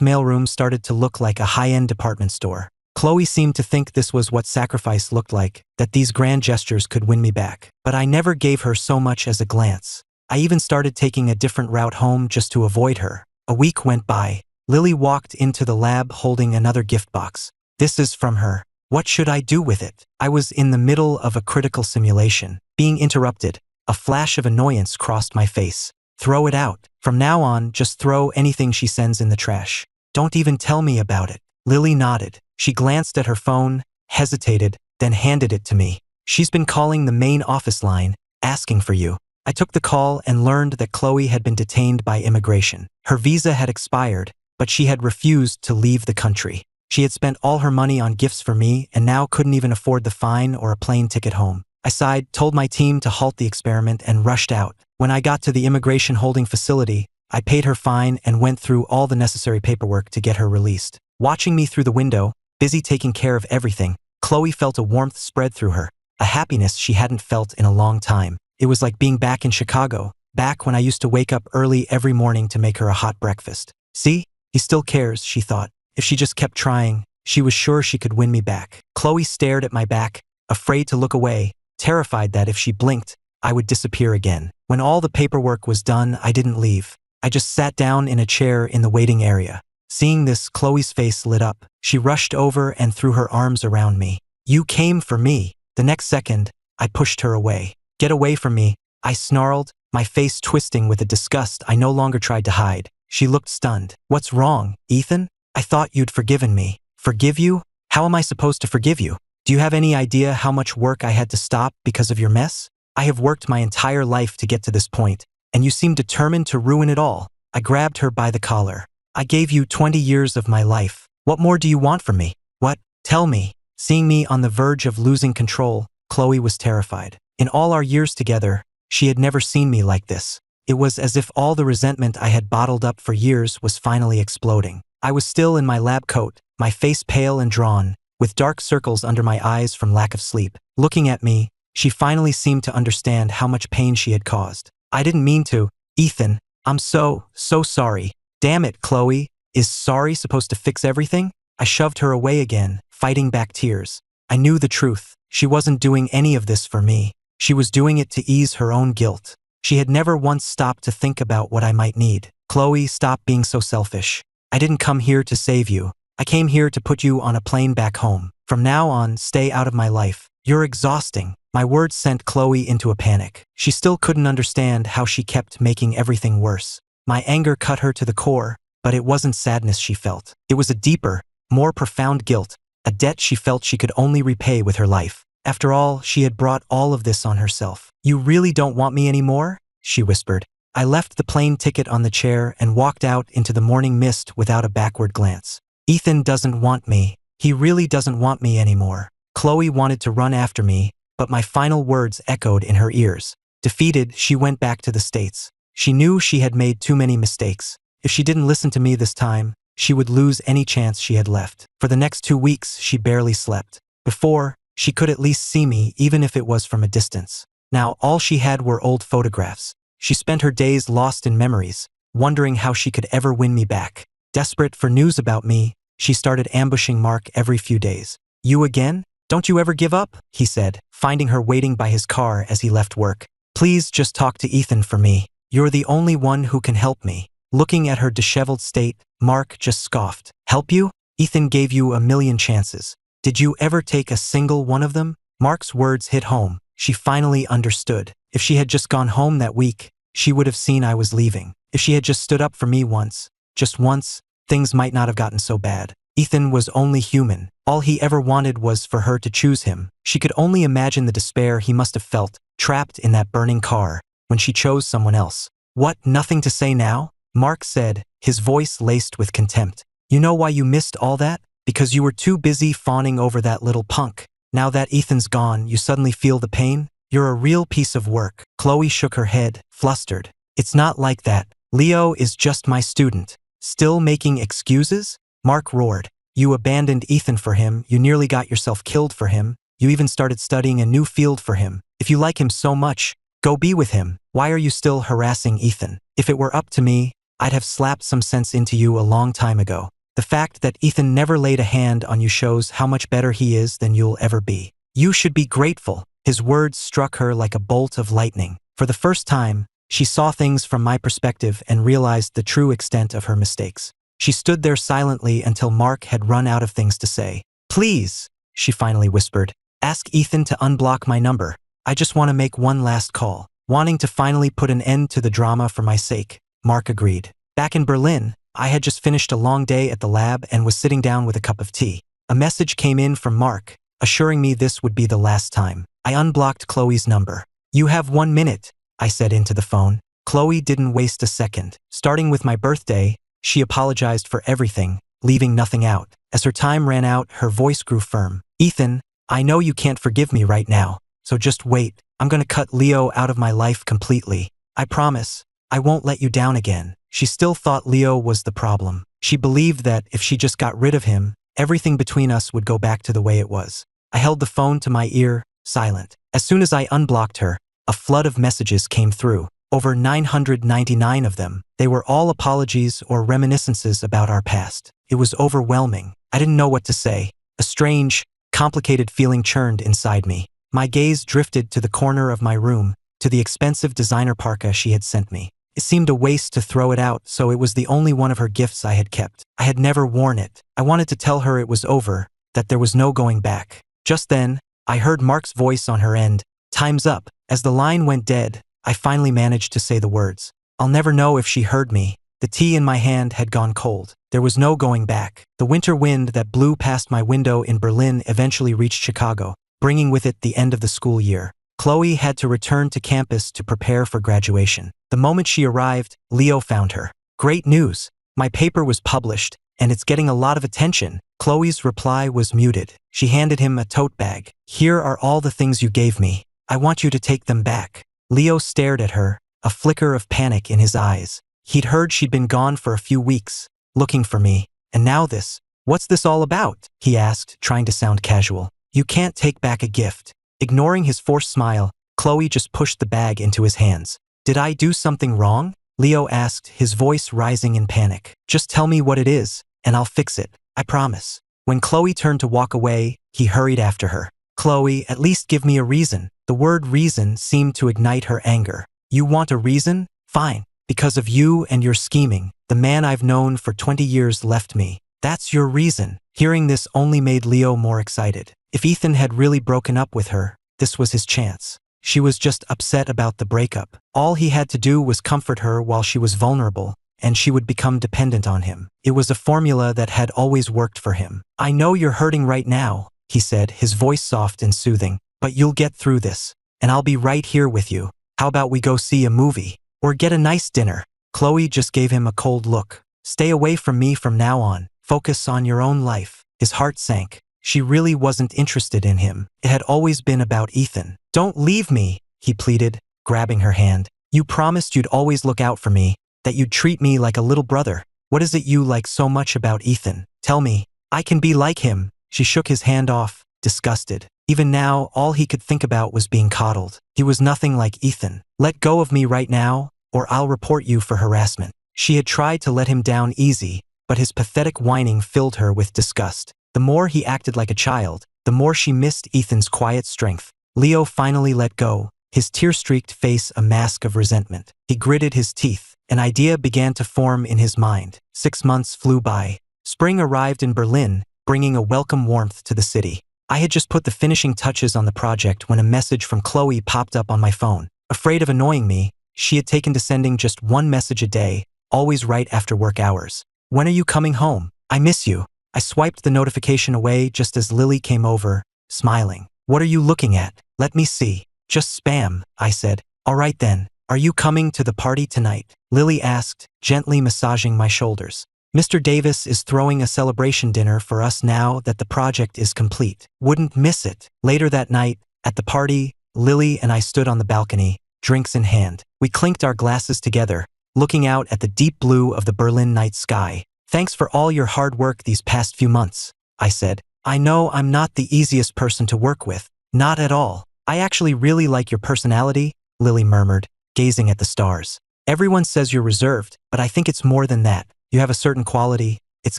mailroom started to look like a high-end department store. Chloe seemed to think this was what sacrifice looked like, that these grand gestures could win me back. But I never gave her so much as a glance. I even started taking a different route home just to avoid her. A week went by. Lily walked into the lab holding another gift box. This is from her. What should I do with it? I was in the middle of a critical simulation, being interrupted. A flash of annoyance crossed my face. Throw it out. From now on, just throw anything she sends in the trash. Don't even tell me about it. Lily nodded. She glanced at her phone, hesitated, then handed it to me. She's been calling the main office line, asking for you. I took the call and learned that Chloe had been detained by immigration. Her visa had expired, but she had refused to leave the country. She had spent all her money on gifts for me and now couldn't even afford the fine or a plane ticket home. I sighed, told my team to halt the experiment, and rushed out. When I got to the immigration holding facility, I paid her fine and went through all the necessary paperwork to get her released. Watching me through the window, busy taking care of everything, Chloe felt a warmth spread through her, a happiness she hadn't felt in a long time. It was like being back in Chicago, back when I used to wake up early every morning to make her a hot breakfast. See? He still cares, she thought. If she just kept trying, she was sure she could win me back. Chloe stared at my back, afraid to look away, terrified that if she blinked, I would disappear again. When all the paperwork was done, I didn't leave. I just sat down in a chair in the waiting area. Seeing this, Chloe's face lit up. She rushed over and threw her arms around me. You came for me. The next second, I pushed her away. Get away from me, I snarled, my face twisting with a disgust I no longer tried to hide. She looked stunned. What's wrong, Ethan? I thought you'd forgiven me. Forgive you? How am I supposed to forgive you? Do you have any idea how much work I had to stop because of your mess? I have worked my entire life to get to this point, and you seem determined to ruin it all. I grabbed her by the collar. I gave you 20 years of my life. What more do you want from me? What? Tell me. Seeing me on the verge of losing control, Chloe was terrified. In all our years together, she had never seen me like this. It was as if all the resentment I had bottled up for years was finally exploding. I was still in my lab coat, my face pale and drawn, with dark circles under my eyes from lack of sleep. Looking at me, she finally seemed to understand how much pain she had caused. I didn't mean to. Ethan, I'm so sorry. Damn it, Chloe. Is sorry supposed to fix everything? I shoved her away again, fighting back tears. I knew the truth. She wasn't doing any of this for me. She was doing it to ease her own guilt. She had never once stopped to think about what I might need. Chloe, stop being so selfish. I didn't come here to save you. I came here to put you on a plane back home. From now on, stay out of my life. You're exhausting. My words sent Chloe into a panic. She still couldn't understand how she kept making everything worse. My anger cut her to the core, but it wasn't sadness she felt. It was a deeper, more profound guilt, a debt she felt she could only repay with her life. After all, she had brought all of this on herself. You really don't want me anymore? She whispered. I left the plane ticket on the chair and walked out into the morning mist without a backward glance. Ethan doesn't want me. He really doesn't want me anymore. Chloe wanted to run after me, but my final words echoed in her ears. Defeated, she went back to the States. She knew she had made too many mistakes. If she didn't listen to me this time, she would lose any chance she had left. For the next 2 weeks, she barely slept. Before, she could at least see me, even if it was from a distance. Now, all she had were old photographs. She spent her days lost in memories, wondering how she could ever win me back. Desperate for news about me, she started ambushing Mark every few days. You again? Don't you ever give up? He said, finding her waiting by his car as he left work. Please just talk to Ethan for me. You're the only one who can help me. Looking at her disheveled state, Mark just scoffed. Help you? Ethan gave you a million chances. Did you ever take a single one of them? Mark's words hit home. She finally understood. If she had just gone home that week, she would have seen I was leaving. If she had just stood up for me once, just once, things might not have gotten so bad. Ethan was only human. All he ever wanted was for her to choose him. She could only imagine the despair he must have felt, trapped in that burning car, when she chose someone else. What, nothing to say now? Mark said, his voice laced with contempt. You know why you missed all that? Because you were too busy fawning over that little punk. Now that Ethan's gone, you suddenly feel the pain? You're a real piece of work. Chloe shook her head, flustered. It's not like that. Leo is just my student. Still making excuses? Mark roared. You abandoned Ethan for him, you nearly got yourself killed for him, you even started studying a new field for him. If you like him so much, Go be with him. Why are you still harassing Ethan? If it were up to me, I'd have slapped some sense into you a long time ago. The fact that Ethan never laid a hand on you shows how much better he is than you'll ever be. You should be grateful." His words struck her like a bolt of lightning. For the first time, she saw things from my perspective and realized the true extent of her mistakes. She stood there silently until Mark had run out of things to say. "Please," she finally whispered, "ask Ethan to unblock my number. I just want to make one last call." Wanting to finally put an end to the drama for my sake, Mark agreed. Back in Berlin, I had just finished a long day at the lab and was sitting down with a cup of tea. A message came in from Mark, assuring me this would be the last time. I unblocked Chloe's number. "You have 1 minute," I said into the phone. Chloe didn't waste a second. Starting with my birthday, she apologized for everything, leaving nothing out. As her time ran out, her voice grew firm. "Ethan, I know you can't forgive me right now, so just wait. I'm gonna cut Leo out of my life completely. I promise, I won't let you down again." She still thought Leo was the problem. She believed that if she just got rid of him, everything between us would go back to the way it was. I held the phone to my ear, silent. As soon as I unblocked her, a flood of messages came through. Over 999 of them. They were all apologies or reminiscences about our past. It was overwhelming. I didn't know what to say. A strange, complicated feeling churned inside me. My gaze drifted to the corner of my room, to the expensive designer parka she had sent me. It seemed a waste to throw it out, so it was the only one of her gifts I had kept. I had never worn it. I wanted to tell her it was over, that there was no going back. Just then, I heard Mark's voice on her end. "Time's up." As the line went dead, I finally managed to say the words. I'll never know if she heard me. The tea in my hand had gone cold. There was no going back. The winter wind that blew past my window in Berlin eventually reached Chicago, bringing with it the end of the school year. Chloe had to return to campus to prepare for graduation. The moment she arrived, Leo found her. "Great news. My paper was published, and it's getting a lot of attention." Chloe's reply was muted. She handed him a tote bag. "Here are all the things you gave me. I want you to take them back." Leo stared at her, a flicker of panic in his eyes. He'd heard she'd been gone for a few weeks, looking for me, and now this. "What's this all about?" he asked, trying to sound casual. "You can't take back a gift." Ignoring his forced smile, Chloe just pushed the bag into his hands. "Did I do something wrong?" Leo asked, his voice rising in panic. "Just tell me what it is, and I'll fix it. I promise." When Chloe turned to walk away, he hurried after her. "Chloe, at least give me a reason." The word reason seemed to ignite her anger. "You want a reason? Fine. Because of you and your scheming, the man I've known for 20 years left me. That's your reason." Hearing this only made Leo more excited. If Ethan had really broken up with her, this was his chance. She was just upset about the breakup. All he had to do was comfort her while she was vulnerable, and she would become dependent on him. It was a formula that had always worked for him. "I know you're hurting right now," he said, his voice soft and soothing, "but you'll get through this, and I'll be right here with you. How about we go see a movie? Or get a nice dinner?" Chloe just gave him a cold look. "Stay away from me from now on. Focus on your own life." His heart sank. She really wasn't interested in him. It had always been about Ethan. "Don't leave me," he pleaded, grabbing her hand. "You promised you'd always look out for me, that you'd treat me like a little brother. What is it you like so much about Ethan? Tell me. I can be like him." She shook his hand off, disgusted. Even now, all he could think about was being coddled. He was nothing like Ethan. "Let go of me right now, or I'll report you for harassment." She had tried to let him down easy, but his pathetic whining filled her with disgust. The more he acted like a child, the more she missed Ethan's quiet strength. Leo finally let go, his tear-streaked face a mask of resentment. He gritted his teeth. An idea began to form in his mind. 6 months flew by. Spring arrived in Berlin, bringing a welcome warmth to the city. I had just put the finishing touches on the project when a message from Chloe popped up on my phone. Afraid of annoying me, she had taken to sending just one message a day, always right after work hours. "When are you coming home? I miss you." I swiped the notification away just as Lily came over, smiling. "What are you looking at? Let me see." "Just spam," I said. "All right then. Are you coming to the party tonight?" Lily asked, gently massaging my shoulders. "Mr. Davis is throwing a celebration dinner for us now that the project is complete. Wouldn't miss it." Later that night, at the party, Lily and I stood on the balcony, drinks in hand. We clinked our glasses together, looking out at the deep blue of the Berlin night sky. "Thanks for all your hard work these past few months," I said. "I know I'm not the easiest person to work with. Not at all. I actually really like your personality, Lily murmured, gazing at the stars. Everyone says you're reserved, but I think it's more than that. You have a certain quality. It's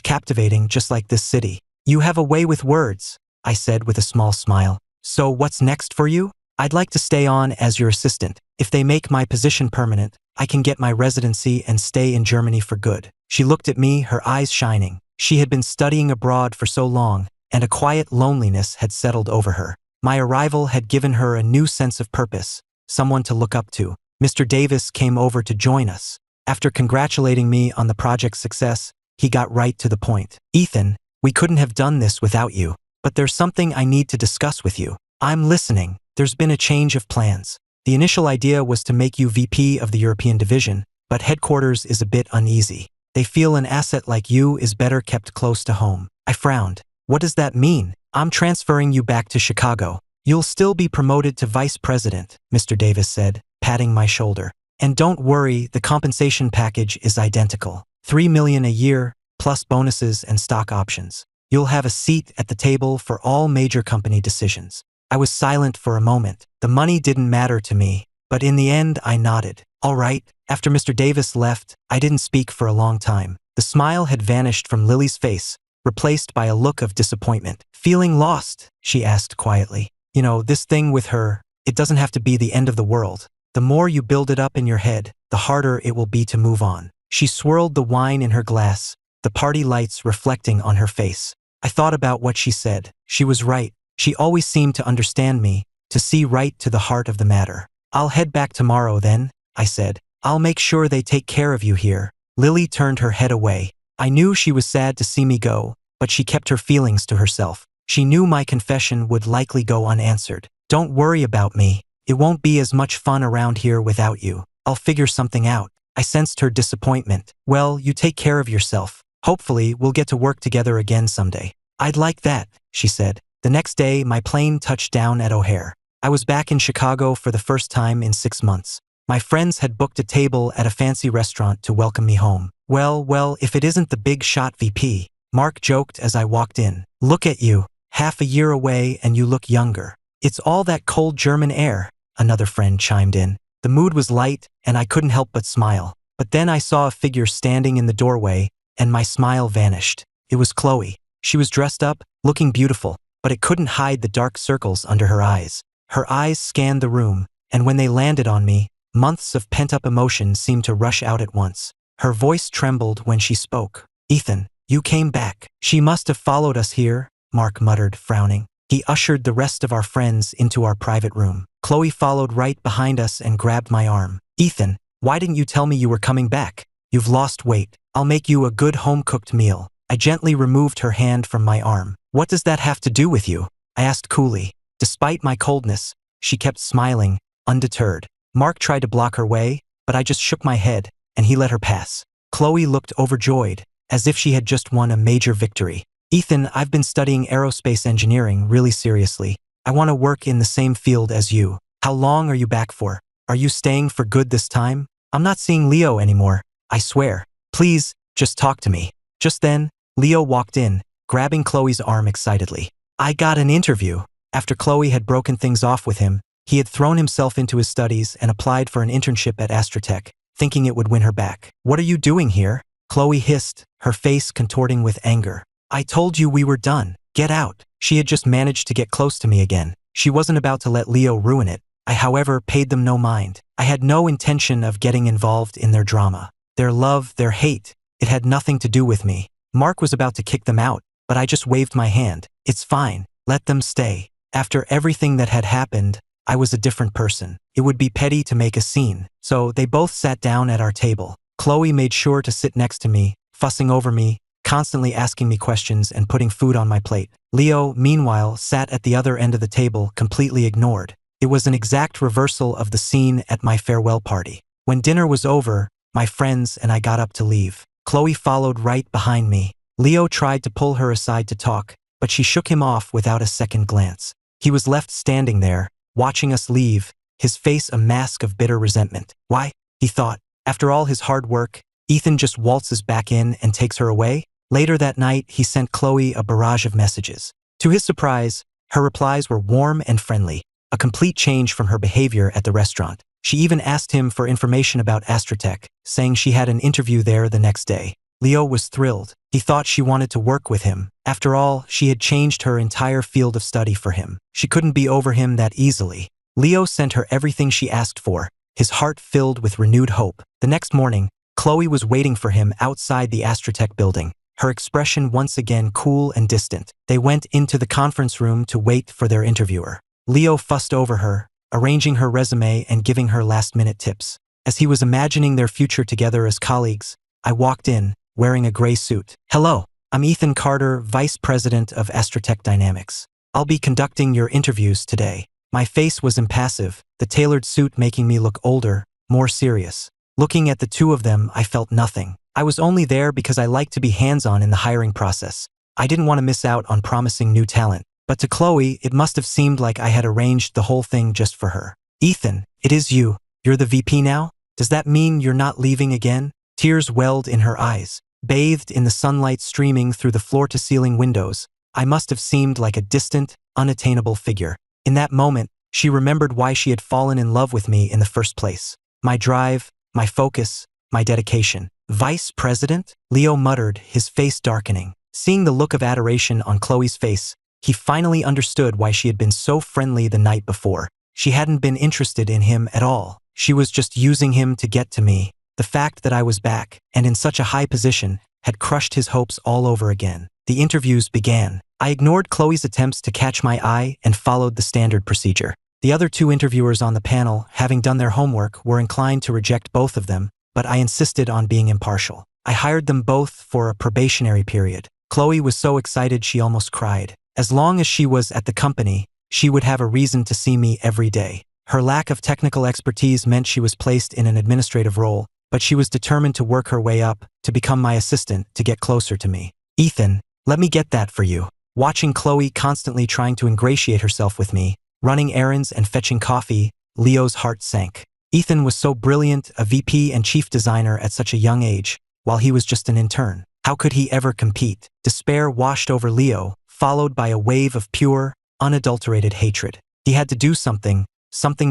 captivating, just like this city. You have a way with words, I said with a small smile. So what's next for you? I'd like to stay on as your assistant. If they make my position permanent, I can get my residency and stay in Germany for good. She looked at me, her eyes shining. She had been studying abroad for so long, and a quiet loneliness had settled over her. My arrival had given her a new sense of purpose, someone to look up to. Mr. Davis came over to join us. After congratulating me on the project's success, he got right to the point. Ethan, we couldn't have done this without you, but there's something I need to discuss with you. I'm listening. There's been a change of plans. The initial idea was to make you VP of the European division, but headquarters is a bit uneasy. They feel an asset like you is better kept close to home. I frowned. What does that mean? I'm transferring you back to Chicago. You'll still be promoted to vice president, Mr. Davis said, patting my shoulder. And don't worry, the compensation package is identical. $3 million a year, plus bonuses and stock options. You'll have a seat at the table for all major company decisions. I was silent for a moment. The money didn't matter to me, but in the end I nodded. All right. After Mr. Davis left, I didn't speak for a long time. The smile had vanished from Lily's face, replaced by a look of disappointment. Feeling lost? She asked quietly. You know, this thing with her, it doesn't have to be the end of the world. The more you build it up in your head, the harder it will be to move on. She swirled the wine in her glass, the party lights reflecting on her face. I thought about what she said. She was right. She always seemed to understand me, to see right to the heart of the matter. I'll head back tomorrow then, I said. I'll make sure they take care of you here. Lily turned her head away. I knew she was sad to see me go, but she kept her feelings to herself. She knew my confession would likely go unanswered. Don't worry about me. It won't be as much fun around here without you. I'll figure something out. I sensed her disappointment. Well, you take care of yourself. Hopefully, we'll get to work together again someday. I'd like that, she said. The next day, my plane touched down at O'Hare. I was back in Chicago for the first time in 6 months. My friends had booked a table at a fancy restaurant to welcome me home. Well, if it isn't the big shot VP, Mark joked as I walked in. Look at you. Half a year away and you look younger. It's all that cold German air, another friend chimed in. The mood was light and I couldn't help but smile. But then I saw a figure standing in the doorway and my smile vanished. It was Chloe. She was dressed up, looking beautiful, but it couldn't hide the dark circles under her eyes. Her eyes scanned the room, and when they landed on me, months of pent-up emotion seemed to rush out at once. Her voice trembled when she spoke. Ethan, you came back. She must have followed us here, Mark muttered, frowning. He ushered the rest of our friends into our private room. Chloe followed right behind us and grabbed my arm. Ethan, why didn't you tell me you were coming back? You've lost weight. I'll make you a good home-cooked meal. I gently removed her hand from my arm. What does that have to do with you? I asked coolly. Despite my coldness, she kept smiling, undeterred. Mark tried to block her way, but I just shook my head, and he let her pass. Chloe looked overjoyed, as if she had just won a major victory. Ethan, I've been studying aerospace engineering really seriously. I want to work in the same field as you. How long are you back for? Are you staying for good this time? I'm not seeing Leo anymore, I swear. Please, just talk to me. Just then, Leo walked in, grabbing Chloe's arm excitedly. I got an interview. After Chloe had broken things off with him, he had thrown himself into his studies and applied for an internship at Astrotech, thinking it would win her back. What are you doing here? Chloe hissed, her face contorting with anger. I told you we were done. Get out. She had just managed to get close to me again. She wasn't about to let Leo ruin it. I, however, paid them no mind. I had no intention of getting involved in their drama. Their love, their hate, it had nothing to do with me. Mark was about to kick them out, but I just waved my hand. It's fine. Let them stay. After everything that had happened, I was a different person. It would be petty to make a scene, so they both sat down at our table. Chloe made sure to sit next to me, fussing over me, constantly asking me questions and putting food on my plate. Leo, meanwhile, sat at the other end of the table, completely ignored. It was an exact reversal of the scene at my farewell party. When dinner was over, my friends and I got up to leave. Chloe followed right behind me. Leo tried to pull her aside to talk, but she shook him off without a second glance. He was left standing there, watching us leave, his face a mask of bitter resentment. Why? He thought. After all his hard work, Ethan just waltzes back in and takes her away? Later that night, he sent Chloe a barrage of messages. To his surprise, her replies were warm and friendly, a complete change from her behavior at the restaurant. She even asked him for information about Astrotech, saying she had an interview there the next day. Leo was thrilled. He thought she wanted to work with him. After all, she had changed her entire field of study for him. She couldn't be over him that easily. Leo sent her everything she asked for, his heart filled with renewed hope. The next morning, Chloe was waiting for him outside the Astrotech building, her expression once again cool and distant. They went into the conference room to wait for their interviewer. Leo fussed over her, arranging her resume and giving her last-minute tips. As he was imagining their future together as colleagues, I walked in, wearing a gray suit. "Hello, I'm Ethan Carter, Vice President of Astrotech Dynamics. I'll be conducting your interviews today." My face was impassive, the tailored suit making me look older, more serious. Looking at the two of them, I felt nothing. I was only there because I like to be hands-on in the hiring process. I didn't want to miss out on promising new talent. But to Chloe, it must have seemed like I had arranged the whole thing just for her. "Ethan, it is you. You're the VP now? Does that mean you're not leaving again?" Tears welled in her eyes. Bathed in the sunlight streaming through the floor-to-ceiling windows, I must have seemed like a distant, unattainable figure. In that moment, she remembered why she had fallen in love with me in the first place. My drive, my focus, my dedication. "Vice President?" Leo muttered, his face darkening. Seeing the look of adoration on Chloe's face, he finally understood why she had been so friendly the night before. She hadn't been interested in him at all. She was just using him to get to me. The fact that I was back, and in such a high position, had crushed his hopes all over again. The interviews began. I ignored Chloe's attempts to catch my eye and followed the standard procedure. The other two interviewers on the panel, having done their homework, were inclined to reject both of them, but I insisted on being impartial. I hired them both for a probationary period. Chloe was so excited she almost cried. As long as she was at the company, she would have a reason to see me every day. Her lack of technical expertise meant she was placed in an administrative role, but she was determined to work her way up, to become my assistant, to get closer to me. "Ethan, let me get that for you." Watching Chloe constantly trying to ingratiate herself with me, running errands and fetching coffee, Leo's heart sank. Ethan was so brilliant, a VP and chief designer at such a young age, while he was just an intern. How could he ever compete? Despair washed over Leo, followed by a wave of pure, unadulterated hatred. He had to do something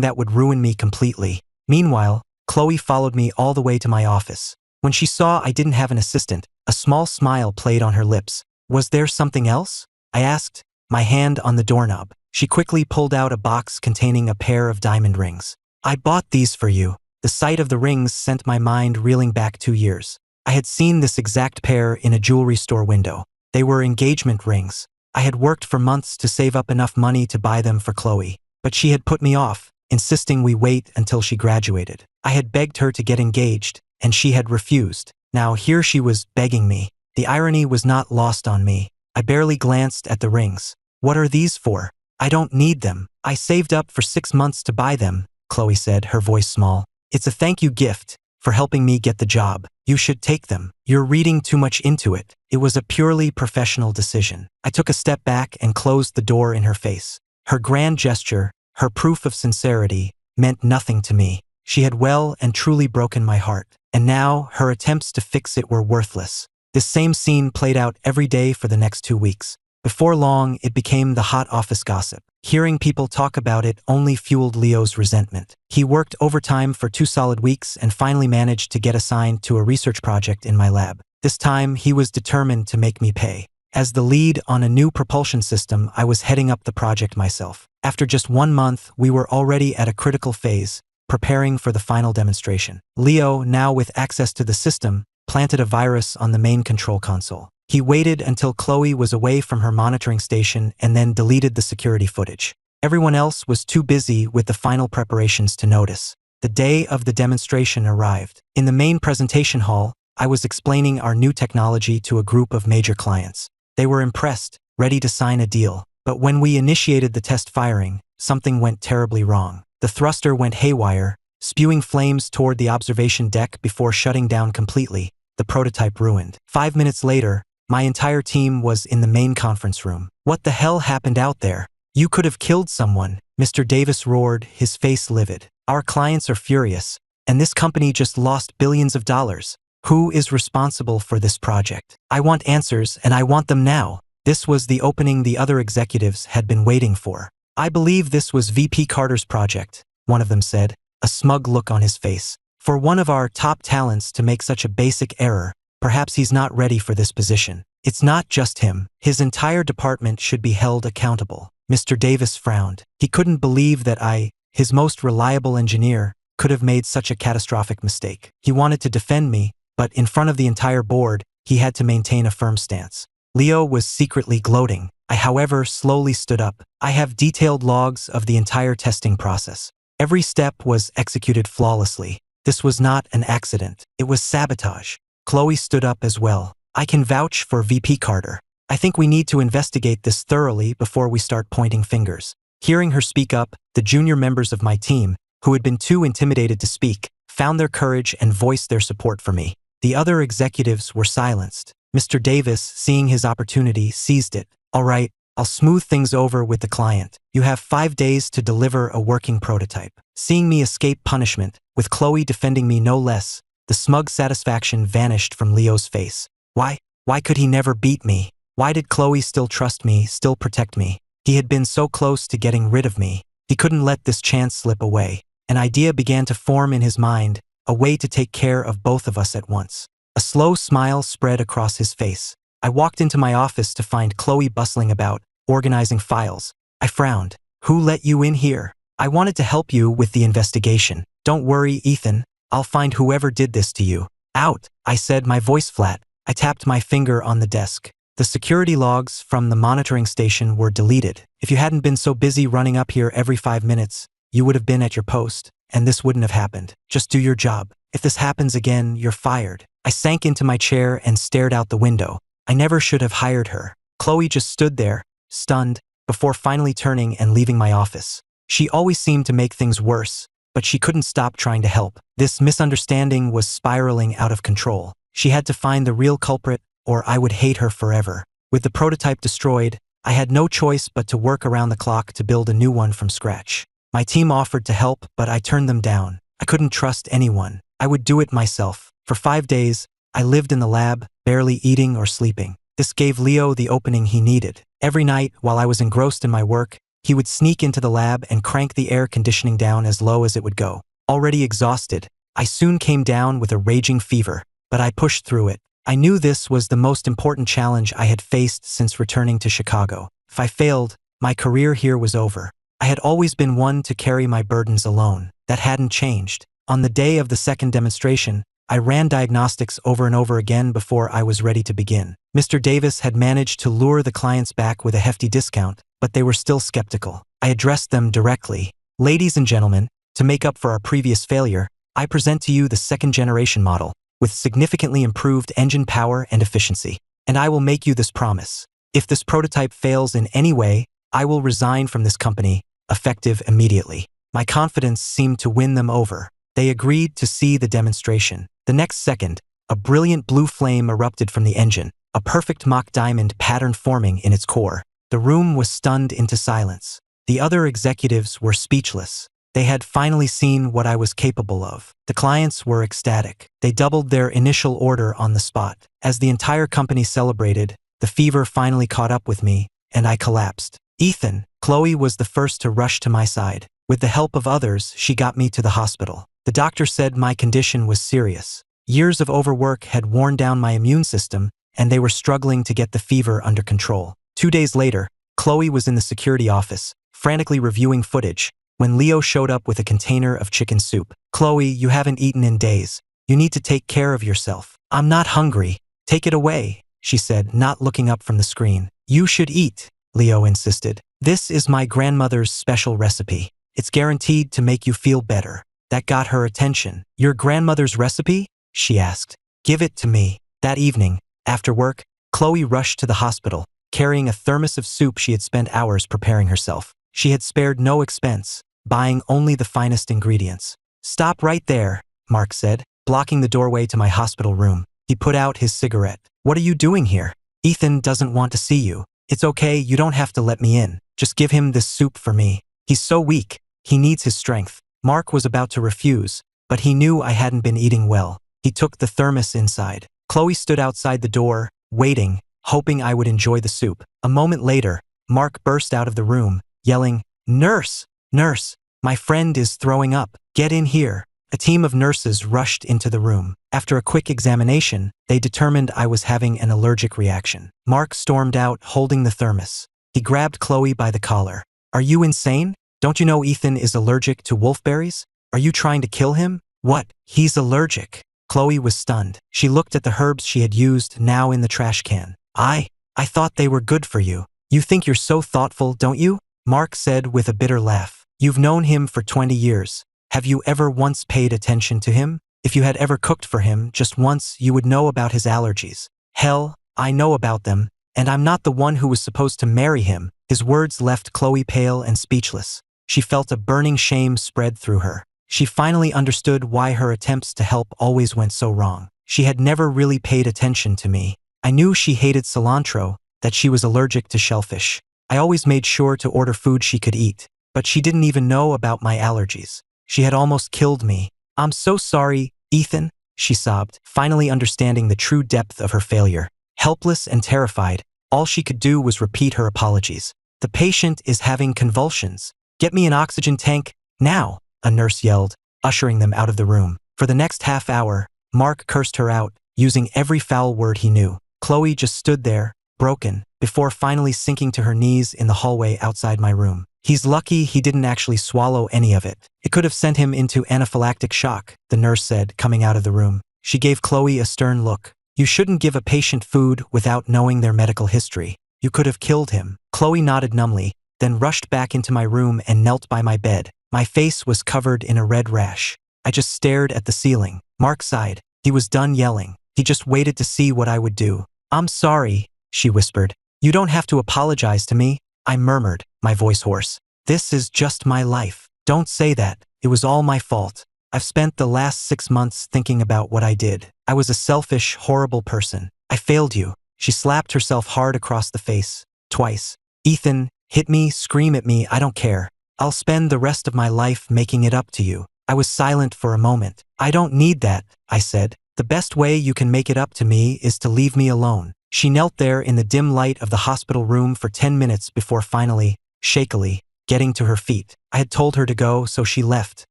that would ruin me completely. Meanwhile, Chloe followed me all the way to my office. When she saw I didn't have an assistant, a small smile played on her lips. "Was there something else?" I asked, my hand on the doorknob. She quickly pulled out a box containing a pair of diamond rings. "I bought these for you." The sight of the rings sent my mind reeling back 2 years. I had seen this exact pair in a jewelry store window. They were engagement rings. I had worked for months to save up enough money to buy them for Chloe, but she had put me off, insisting we wait until she graduated. I had begged her to get engaged, and she had refused. Now here she was begging me. The irony was not lost on me. I barely glanced at the rings. "What are these for?" "I don't need them. I saved up for 6 months to buy them," Chloe said, her voice small. "It's a thank you gift for helping me get the job. You should take them. You're reading too much into it." It was a purely professional decision. I took a step back and closed the door in her face. Her grand gesture, her proof of sincerity, meant nothing to me. She had well and truly broken my heart, and now her attempts to fix it were worthless. This same scene played out every day for the next 2 weeks. Before long, it became the hot office gossip. Hearing people talk about it only fueled Leo's resentment. He worked overtime for 2 solid weeks and finally managed to get assigned to a research project in my lab. This time, he was determined to make me pay. As the lead on a new propulsion system, I was heading up the project myself. After just 1 month, we were already at a critical phase, preparing for the final demonstration. Leo, now with access to the system, planted a virus on the main control console. He waited until Chloe was away from her monitoring station and then deleted the security footage. Everyone else was too busy with the final preparations to notice. The day of the demonstration arrived. In the main presentation hall, I was explaining our new technology to a group of major clients. They were impressed, ready to sign a deal. But when we initiated the test firing, something went terribly wrong. The thruster went haywire, spewing flames toward the observation deck before shutting down completely, the prototype ruined. 5 minutes later, my entire team was in the main conference room. "What the hell happened out there? You could have killed someone," Mr. Davis roared, his face livid. "Our clients are furious, and this company just lost billions of dollars. Who is responsible for this project? I want answers, and I want them now." This was the opening the other executives had been waiting for. "I believe this was VP Carter's project," one of them said. a smug look on his face. For one of our top talents to make such a basic error, perhaps he's not ready for this position. It's not just him. His entire department should be held accountable. Mr. Davis frowned. He couldn't believe that his most reliable engineer, could have made such a catastrophic mistake. He wanted to defend me, but in front of the entire board, he had to maintain a firm stance. Leo was secretly gloating. I, however, slowly stood up. I have detailed logs of the entire testing process. Every step was executed flawlessly. This was not an accident. It was sabotage. Chloe stood up as well. I can vouch for VP Carter. I think we need to investigate this thoroughly before we start pointing fingers. Hearing her speak up, the junior members of my team, who had been too intimidated to speak, found their courage and voiced their support for me. The other executives were silenced. Mr. Davis, seeing his opportunity, seized it. All right, I'll smooth things over with the client. You have 5 days to deliver a working prototype. Seeing me escape punishment, with Chloe defending me no less, the smug satisfaction vanished from Leo's face. Why could he never beat me? Why did Chloe still trust me, still protect me? He had been so close to getting rid of me. He couldn't let this chance slip away. An idea began to form in his mind, a way to take care of both of us at once. A slow smile spread across his face. I walked into my office to find Chloe bustling about, organizing files. I frowned. Who let you in here? I wanted to help you with the investigation. Don't worry, Ethan. I'll find whoever did this to you. Out, I said, my voice flat. I tapped my finger on the desk. The security logs from the monitoring station were deleted. If you hadn't been so busy running up here every 5 minutes, you would have been at your post, and this wouldn't have happened. Just do your job. If this happens again, you're fired. I sank into my chair and stared out the window. I never should have hired her. Chloe just stood there, stunned, before finally turning and leaving my office. She always seemed to make things worse, but she couldn't stop trying to help. This misunderstanding was spiraling out of control. She had to find the real culprit, or I would hate her forever. With the prototype destroyed, I had no choice but to work around the clock to build a new one from scratch. My team offered to help, but I turned them down. I couldn't trust anyone. I would do it myself. For 5 days, I lived in the lab, barely eating or sleeping. This gave Leo the opening he needed. Every night, while I was engrossed in my work, he would sneak into the lab and crank the air conditioning down as low as it would go. Already exhausted, I soon came down with a raging fever, but I pushed through it. I knew this was the most important challenge I had faced since returning to Chicago. If I failed, my career here was over. I had always been one to carry my burdens alone. That hadn't changed. On the day of the second demonstration, I ran diagnostics over and over again before I was ready to begin. Mr. Davis had managed to lure the clients back with a hefty discount, but they were still skeptical. I addressed them directly. Ladies and gentlemen, to make up for our previous failure, I present to you the second-generation model, with significantly improved engine power and efficiency. And I will make you this promise. If this prototype fails in any way, I will resign from this company, effective immediately. My confidence seemed to win them over. They agreed to see the demonstration. The next second, a brilliant blue flame erupted from the engine, a perfect mock diamond pattern forming in its core. The room was stunned into silence. The other executives were speechless. They had finally seen what I was capable of. The clients were ecstatic. They doubled their initial order on the spot. As the entire company celebrated, the fever finally caught up with me, and I collapsed. Ethan, Chloe was the first to rush to my side. With the help of others, she got me to the hospital. The doctor said my condition was serious. Years of overwork had worn down my immune system, and they were struggling to get the fever under control. 2 days later, Chloe was in the security office, frantically reviewing footage, when Leo showed up with a container of chicken soup. Chloe, you haven't eaten in days. You need to take care of yourself. I'm not hungry. Take it away, she said, not looking up from the screen. You should eat, Leo insisted. This is my grandmother's special recipe. It's guaranteed to make you feel better. That got her attention. Your grandmother's recipe? She asked. Give it to me. That evening, after work, Chloe rushed to the hospital, carrying a thermos of soup she had spent hours preparing herself. She had spared no expense, buying only the finest ingredients. Stop right there, Mark said, blocking the doorway to my hospital room. He put out his cigarette. What are you doing here? Ethan doesn't want to see you. It's okay, you don't have to let me in. Just give him this soup for me. He's so weak. He needs his strength. Mark was about to refuse, but he knew I hadn't been eating well. He took the thermos inside. Chloe stood outside the door, waiting, hoping I would enjoy the soup. A moment later, Mark burst out of the room, yelling, Nurse! Nurse! My friend is throwing up. Get in here. A team of nurses rushed into the room. After a quick examination, they determined I was having an allergic reaction. Mark stormed out, holding the thermos. He grabbed Chloe by the collar. Are you insane? Don't you know Ethan is allergic to wolfberries? Are you trying to kill him? What? He's allergic. Chloe was stunned. She looked at the herbs she had used, now in the trash can. I thought they were good for you. You think you're so thoughtful, don't you? Mark said with a bitter laugh. You've known him for 20 years. Have you ever once paid attention to him? If you had ever cooked for him just once, you would know about his allergies. Hell, I know about them, and I'm not the one who was supposed to marry him. His words left Chloe pale and speechless. She felt a burning shame spread through her. She finally understood why her attempts to help always went so wrong. She had never really paid attention to me. I knew she hated cilantro, that she was allergic to shellfish. I always made sure to order food she could eat, but she didn't even know about my allergies. She had almost killed me. I'm so sorry, Ethan, she sobbed, finally understanding the true depth of her failure. Helpless and terrified, all she could do was repeat her apologies. The patient is having convulsions. Get me an oxygen tank, now, a nurse yelled, ushering them out of the room. For the next half hour, Mark cursed her out, using every foul word he knew. Chloe just stood there, broken, before finally sinking to her knees in the hallway outside my room. He's lucky he didn't actually swallow any of it. It could have sent him into anaphylactic shock, the nurse said, coming out of the room. She gave Chloe a stern look. You shouldn't give a patient food without knowing their medical history. You could have killed him. Chloe nodded numbly, then rushed back into my room and knelt by my bed. My face was covered in a red rash. I just stared at the ceiling. Mark sighed. He was done yelling. He just waited to see what I would do. I'm sorry, she whispered. You don't have to apologize to me, I murmured, my voice hoarse. This is just my life. Don't say that. It was all my fault. I've spent the last 6 months thinking about what I did. I was a selfish, horrible person. I failed you. She slapped herself hard across the face. Twice. Ethan, hit me, scream at me, I don't care. I'll spend the rest of my life making it up to you. I was silent for a moment. I don't need that, I said. The best way you can make it up to me is to leave me alone. She knelt there in the dim light of the hospital room for 10 minutes before finally, shakily, getting to her feet. I had told her to go, so she left.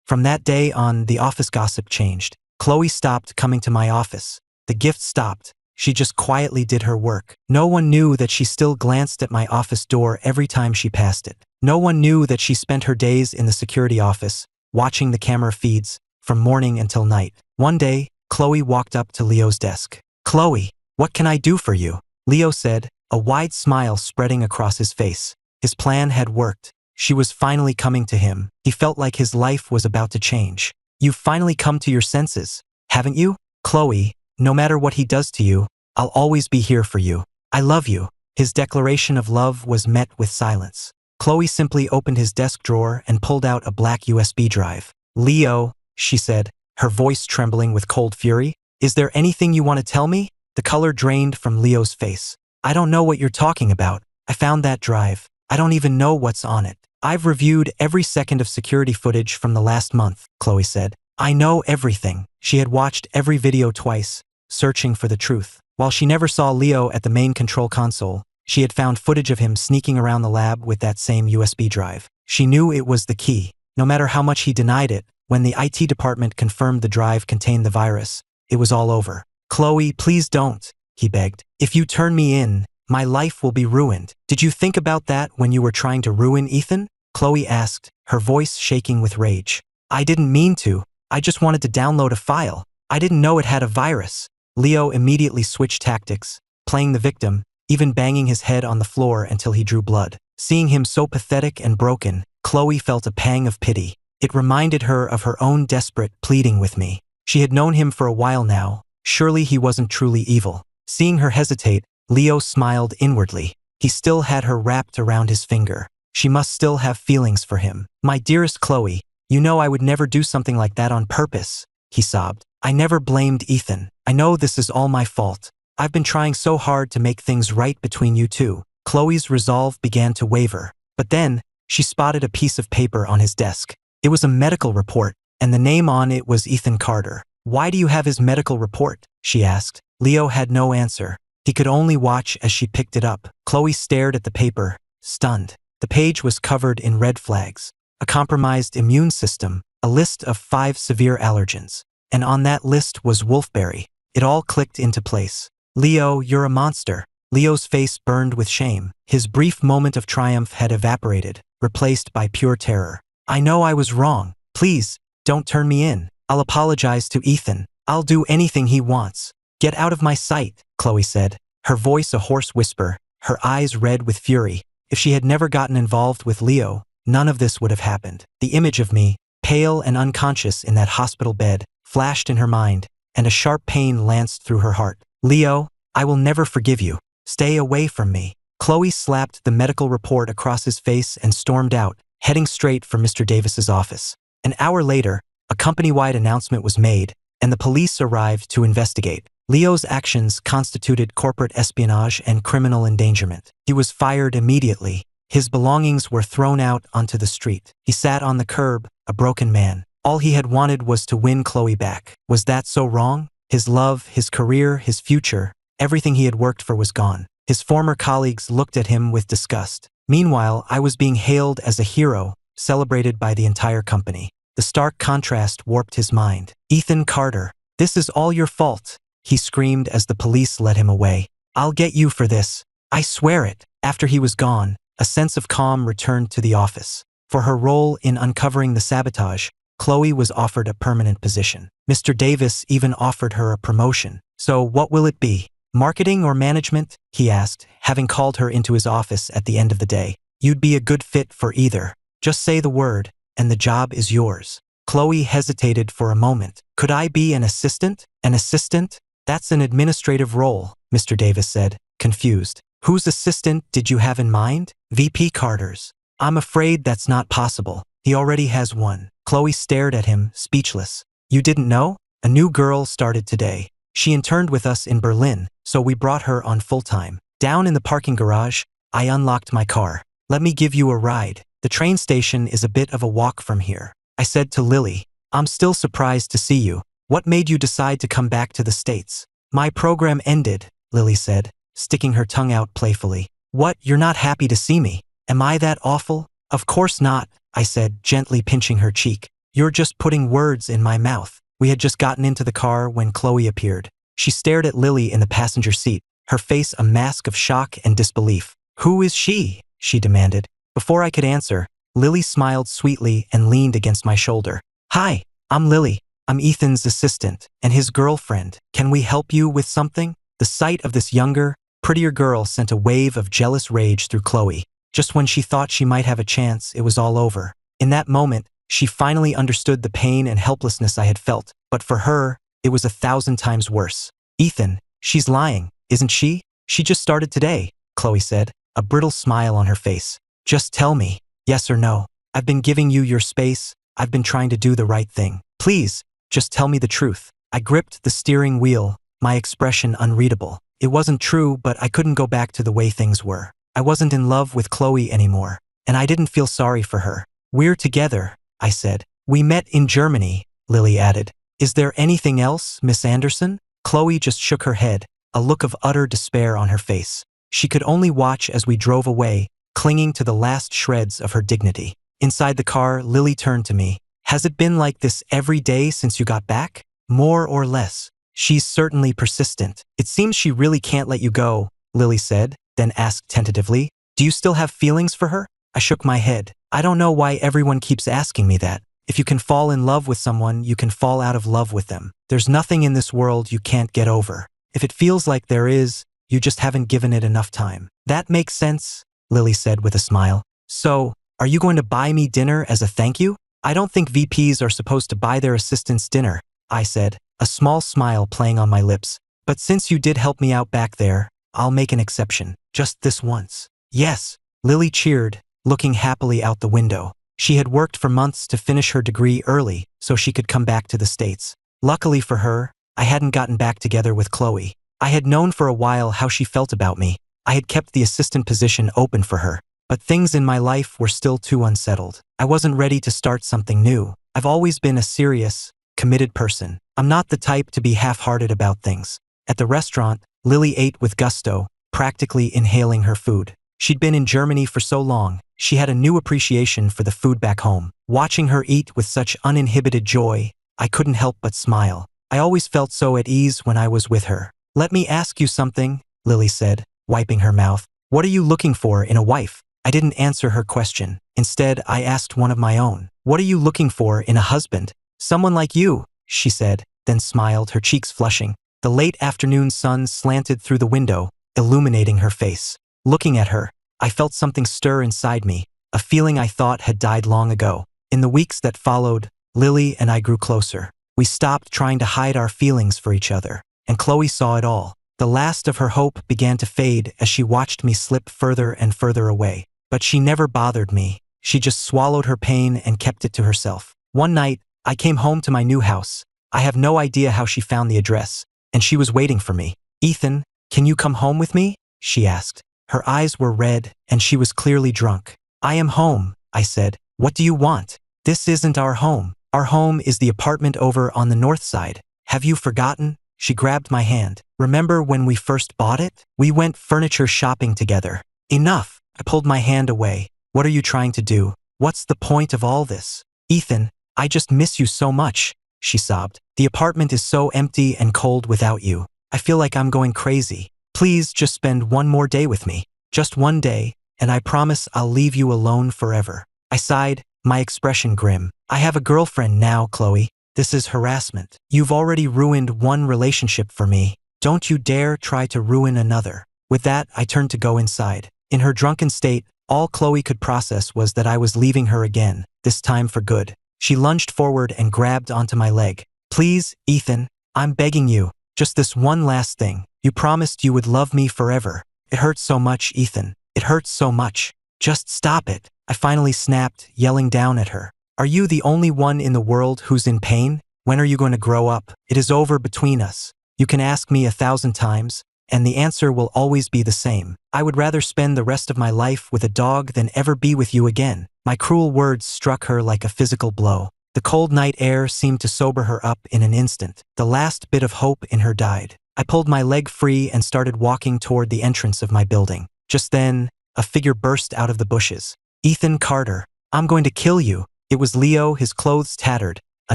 From that day on, the office gossip changed. Chloe stopped coming to my office. The gift stopped. She just quietly did her work. No one knew that she still glanced at my office door every time she passed it. No one knew that she spent her days in the security office, watching the camera feeds, from morning until night. One day, Chloe walked up to Leo's desk. Chloe, what can I do for you? Leo said, a wide smile spreading across his face. His plan had worked. She was finally coming to him. He felt like his life was about to change. You've finally come to your senses, haven't you? Chloe, no matter what he does to you, I'll always be here for you. I love you. His declaration of love was met with silence. Chloe simply opened his desk drawer and pulled out a black USB drive. Leo, she said, her voice trembling with cold fury, is there anything you want to tell me? The color drained from Leo's face. I don't know what you're talking about. I found that drive. I don't even know what's on it. I've reviewed every second of security footage from the last month, Chloe said. I know everything. She had watched every video twice, searching for the truth. While she never saw Leo at the main control console, she had found footage of him sneaking around the lab with that same USB drive. She knew it was the key. No matter how much he denied it, when the IT department confirmed the drive contained the virus, it was all over. Chloe, please don't, he begged. If you turn me in, my life will be ruined. Did you think about that when you were trying to ruin Ethan? Chloe asked, her voice shaking with rage. I didn't mean to. I just wanted to download a file. I didn't know it had a virus. Leo immediately switched tactics, playing the victim, even banging his head on the floor until he drew blood. Seeing him so pathetic and broken, Chloe felt a pang of pity. It reminded her of her own desperate pleading with me. She had known him for a while now. Surely he wasn't truly evil. Seeing her hesitate, Leo smiled inwardly. He still had her wrapped around his finger. She must still have feelings for him. My dearest Chloe, you know I would never do something like that on purpose, he sobbed. I never blamed Ethan. I know this is all my fault. I've been trying so hard to make things right between you two. Chloe's resolve began to waver. But then, she spotted a piece of paper on his desk. It was a medical report, and the name on it was Ethan Carter. Why do you have his medical report? She asked. Leo had no answer. He could only watch as she picked it up. Chloe stared at the paper, stunned. The page was covered in red flags. a compromised immune system, a list of 5 severe allergens. And on that list was wolfberry. It all clicked into place. Leo, you're a monster. Leo's face burned with shame. His brief moment of triumph had evaporated, replaced by pure terror. I know I was wrong. Please, don't turn me in. I'll apologize to Ethan. I'll do anything he wants. Get out of my sight, Chloe said, her voice a hoarse whisper, her eyes red with fury. If she had never gotten involved with Leo, none of this would have happened. The image of me, pale and unconscious in that hospital bed, flashed in her mind, and a sharp pain lanced through her heart. Leo, I will never forgive you. Stay away from me. Chloe slapped the medical report across his face and stormed out, heading straight for Mr. Davis's office. An hour later, a company-wide announcement was made, and the police arrived to investigate. Leo's actions constituted corporate espionage and criminal endangerment. He was fired immediately. His belongings were thrown out onto the street. He sat on the curb, a broken man. All he had wanted was to win Chloe back. Was that so wrong? His love, his career, his future, everything he had worked for was gone. His former colleagues looked at him with disgust. Meanwhile, I was being hailed as a hero, celebrated by the entire company. The stark contrast warped his mind. Ethan Carter, this is all your fault, he screamed as the police led him away. I'll get you for this. I swear it. After he was gone, a sense of calm returned to the office. For her role in uncovering the sabotage, Chloe was offered a permanent position. Mr. Davis even offered her a promotion. So what will it be? Marketing or management? He asked, having called her into his office at the end of the day. You'd be a good fit for either. Just say the word, and the job is yours. Chloe hesitated for a moment. Could I be an assistant? An assistant? That's an administrative role, Mr. Davis said, confused. Whose assistant did you have in mind? VP Carter's. I'm afraid that's not possible. He already has one. Chloe stared at him, speechless. You didn't know? A new girl started today. She interned with us in Berlin, so we brought her on full-time. Down in the parking garage, I unlocked my car. Let me give you a ride. The train station is a bit of a walk from here. I said to Lily, I'm still surprised to see you. What made you decide to come back to the States? My program ended, Lily said, sticking her tongue out playfully. What, you're not happy to see me? Am I that awful? Of course not, I said, gently pinching her cheek. You're just putting words in my mouth. We had just gotten into the car when Chloe appeared. She stared at Lily in the passenger seat, her face a mask of shock and disbelief. Who is she? She demanded. Before I could answer, Lily smiled sweetly and leaned against my shoulder. Hi, I'm Lily. I'm Ethan's assistant and his girlfriend. Can we help you with something? The sight of this younger, prettier girl sent a wave of jealous rage through Chloe. Just when she thought she might have a chance, it was all over. In that moment, she finally understood the pain and helplessness I had felt, but for her, it was 1,000 times worse. Ethan, she's lying, isn't she? She just started today, Chloe said, a brittle smile on her face. Just tell me, yes or no. I've been giving you your space. I've been trying to do the right thing. Please, just tell me the truth. I gripped the steering wheel, my expression unreadable. It wasn't true, but I couldn't go back to the way things were. I wasn't in love with Chloe anymore, and I didn't feel sorry for her. We're together, I said. We met in Germany, Lily added. Is there anything else, Miss Anderson? Chloe just shook her head, a look of utter despair on her face. She could only watch as we drove away, clinging to the last shreds of her dignity. Inside the car, Lily turned to me. Has it been like this every day since you got back? More or less. She's certainly persistent. It seems she really can't let you go, Lily said, then asked tentatively. Do you still have feelings for her? I shook my head. I don't know why everyone keeps asking me that. If you can fall in love with someone, you can fall out of love with them. There's nothing in this world you can't get over. If it feels like there is, you just haven't given it enough time. That makes sense, Lily said with a smile. So, are you going to buy me dinner as a thank you? I don't think VPs are supposed to buy their assistants dinner, I said, a small smile playing on my lips. But since you did help me out back there, I'll make an exception. Just this once. Yes, Lily cheered, looking happily out the window. She had worked for months to finish her degree early so she could come back to the States. Luckily for her, I hadn't gotten back together with Chloe. I had known for a while how she felt about me. I had kept the assistant position open for her. But things in my life were still too unsettled. I wasn't ready to start something new. I've always been a serious, committed person. I'm not the type to be half-hearted about things. At the restaurant, Lily ate with gusto, practically inhaling her food. She'd been in Germany for so long, she had a new appreciation for the food back home. Watching her eat with such uninhibited joy, I couldn't help but smile. I always felt so at ease when I was with her. "Let me ask you something," Lily said, wiping her mouth. "What are you looking for in a wife?" I didn't answer her question. Instead, I asked one of my own. "What are you looking for in a husband?" "Someone like you," she said, then smiled, her cheeks flushing. The late afternoon sun slanted through the window, illuminating her face. Looking at her, I felt something stir inside me, a feeling I thought had died long ago. In the weeks that followed, Lily and I grew closer. We stopped trying to hide our feelings for each other, and Chloe saw it all. The last of her hope began to fade as she watched me slip further and further away. But she never bothered me. She just swallowed her pain and kept it to herself. One night, I came home to my new house. I have no idea how she found the address, and she was waiting for me. "Ethan, can you come home with me?" she asked. Her eyes were red, and she was clearly drunk. "I am home," I said. "What do you want?" "This isn't our home. Our home is the apartment over on the north side. Have you forgotten?" She grabbed my hand. "Remember when we first bought it? We went furniture shopping together." "Enough." I pulled my hand away. "What are you trying to do? What's the point of all this?" "Ethan, I just miss you so much," she sobbed. "The apartment is so empty and cold without you. I feel like I'm going crazy. Please just spend one more day with me. Just one day, and I promise I'll leave you alone forever." I sighed, my expression grim. "I have a girlfriend now, Chloe. This is harassment. You've already ruined one relationship for me. Don't you dare try to ruin another." With that, I turned to go inside. In her drunken state, all Chloe could process was that I was leaving her again, this time for good. She lunged forward and grabbed onto my leg. "Please, Ethan, I'm begging you. Just this one last thing. You promised you would love me forever. It hurts so much, Ethan. It hurts so much. Just stop it." I finally snapped, yelling down at her. "Are you the only one in the world who's in pain? When are you going to grow up? It is over between us. You can ask me 1,000 times, and the answer will always be the same. I would rather spend the rest of my life with a dog than ever be with you again." My cruel words struck her like a physical blow. The cold night air seemed to sober her up in an instant. The last bit of hope in her died. I pulled my leg free and started walking toward the entrance of my building. Just then, a figure burst out of the bushes. "Ethan Carter, I'm going to kill you." It was Leo, his clothes tattered, a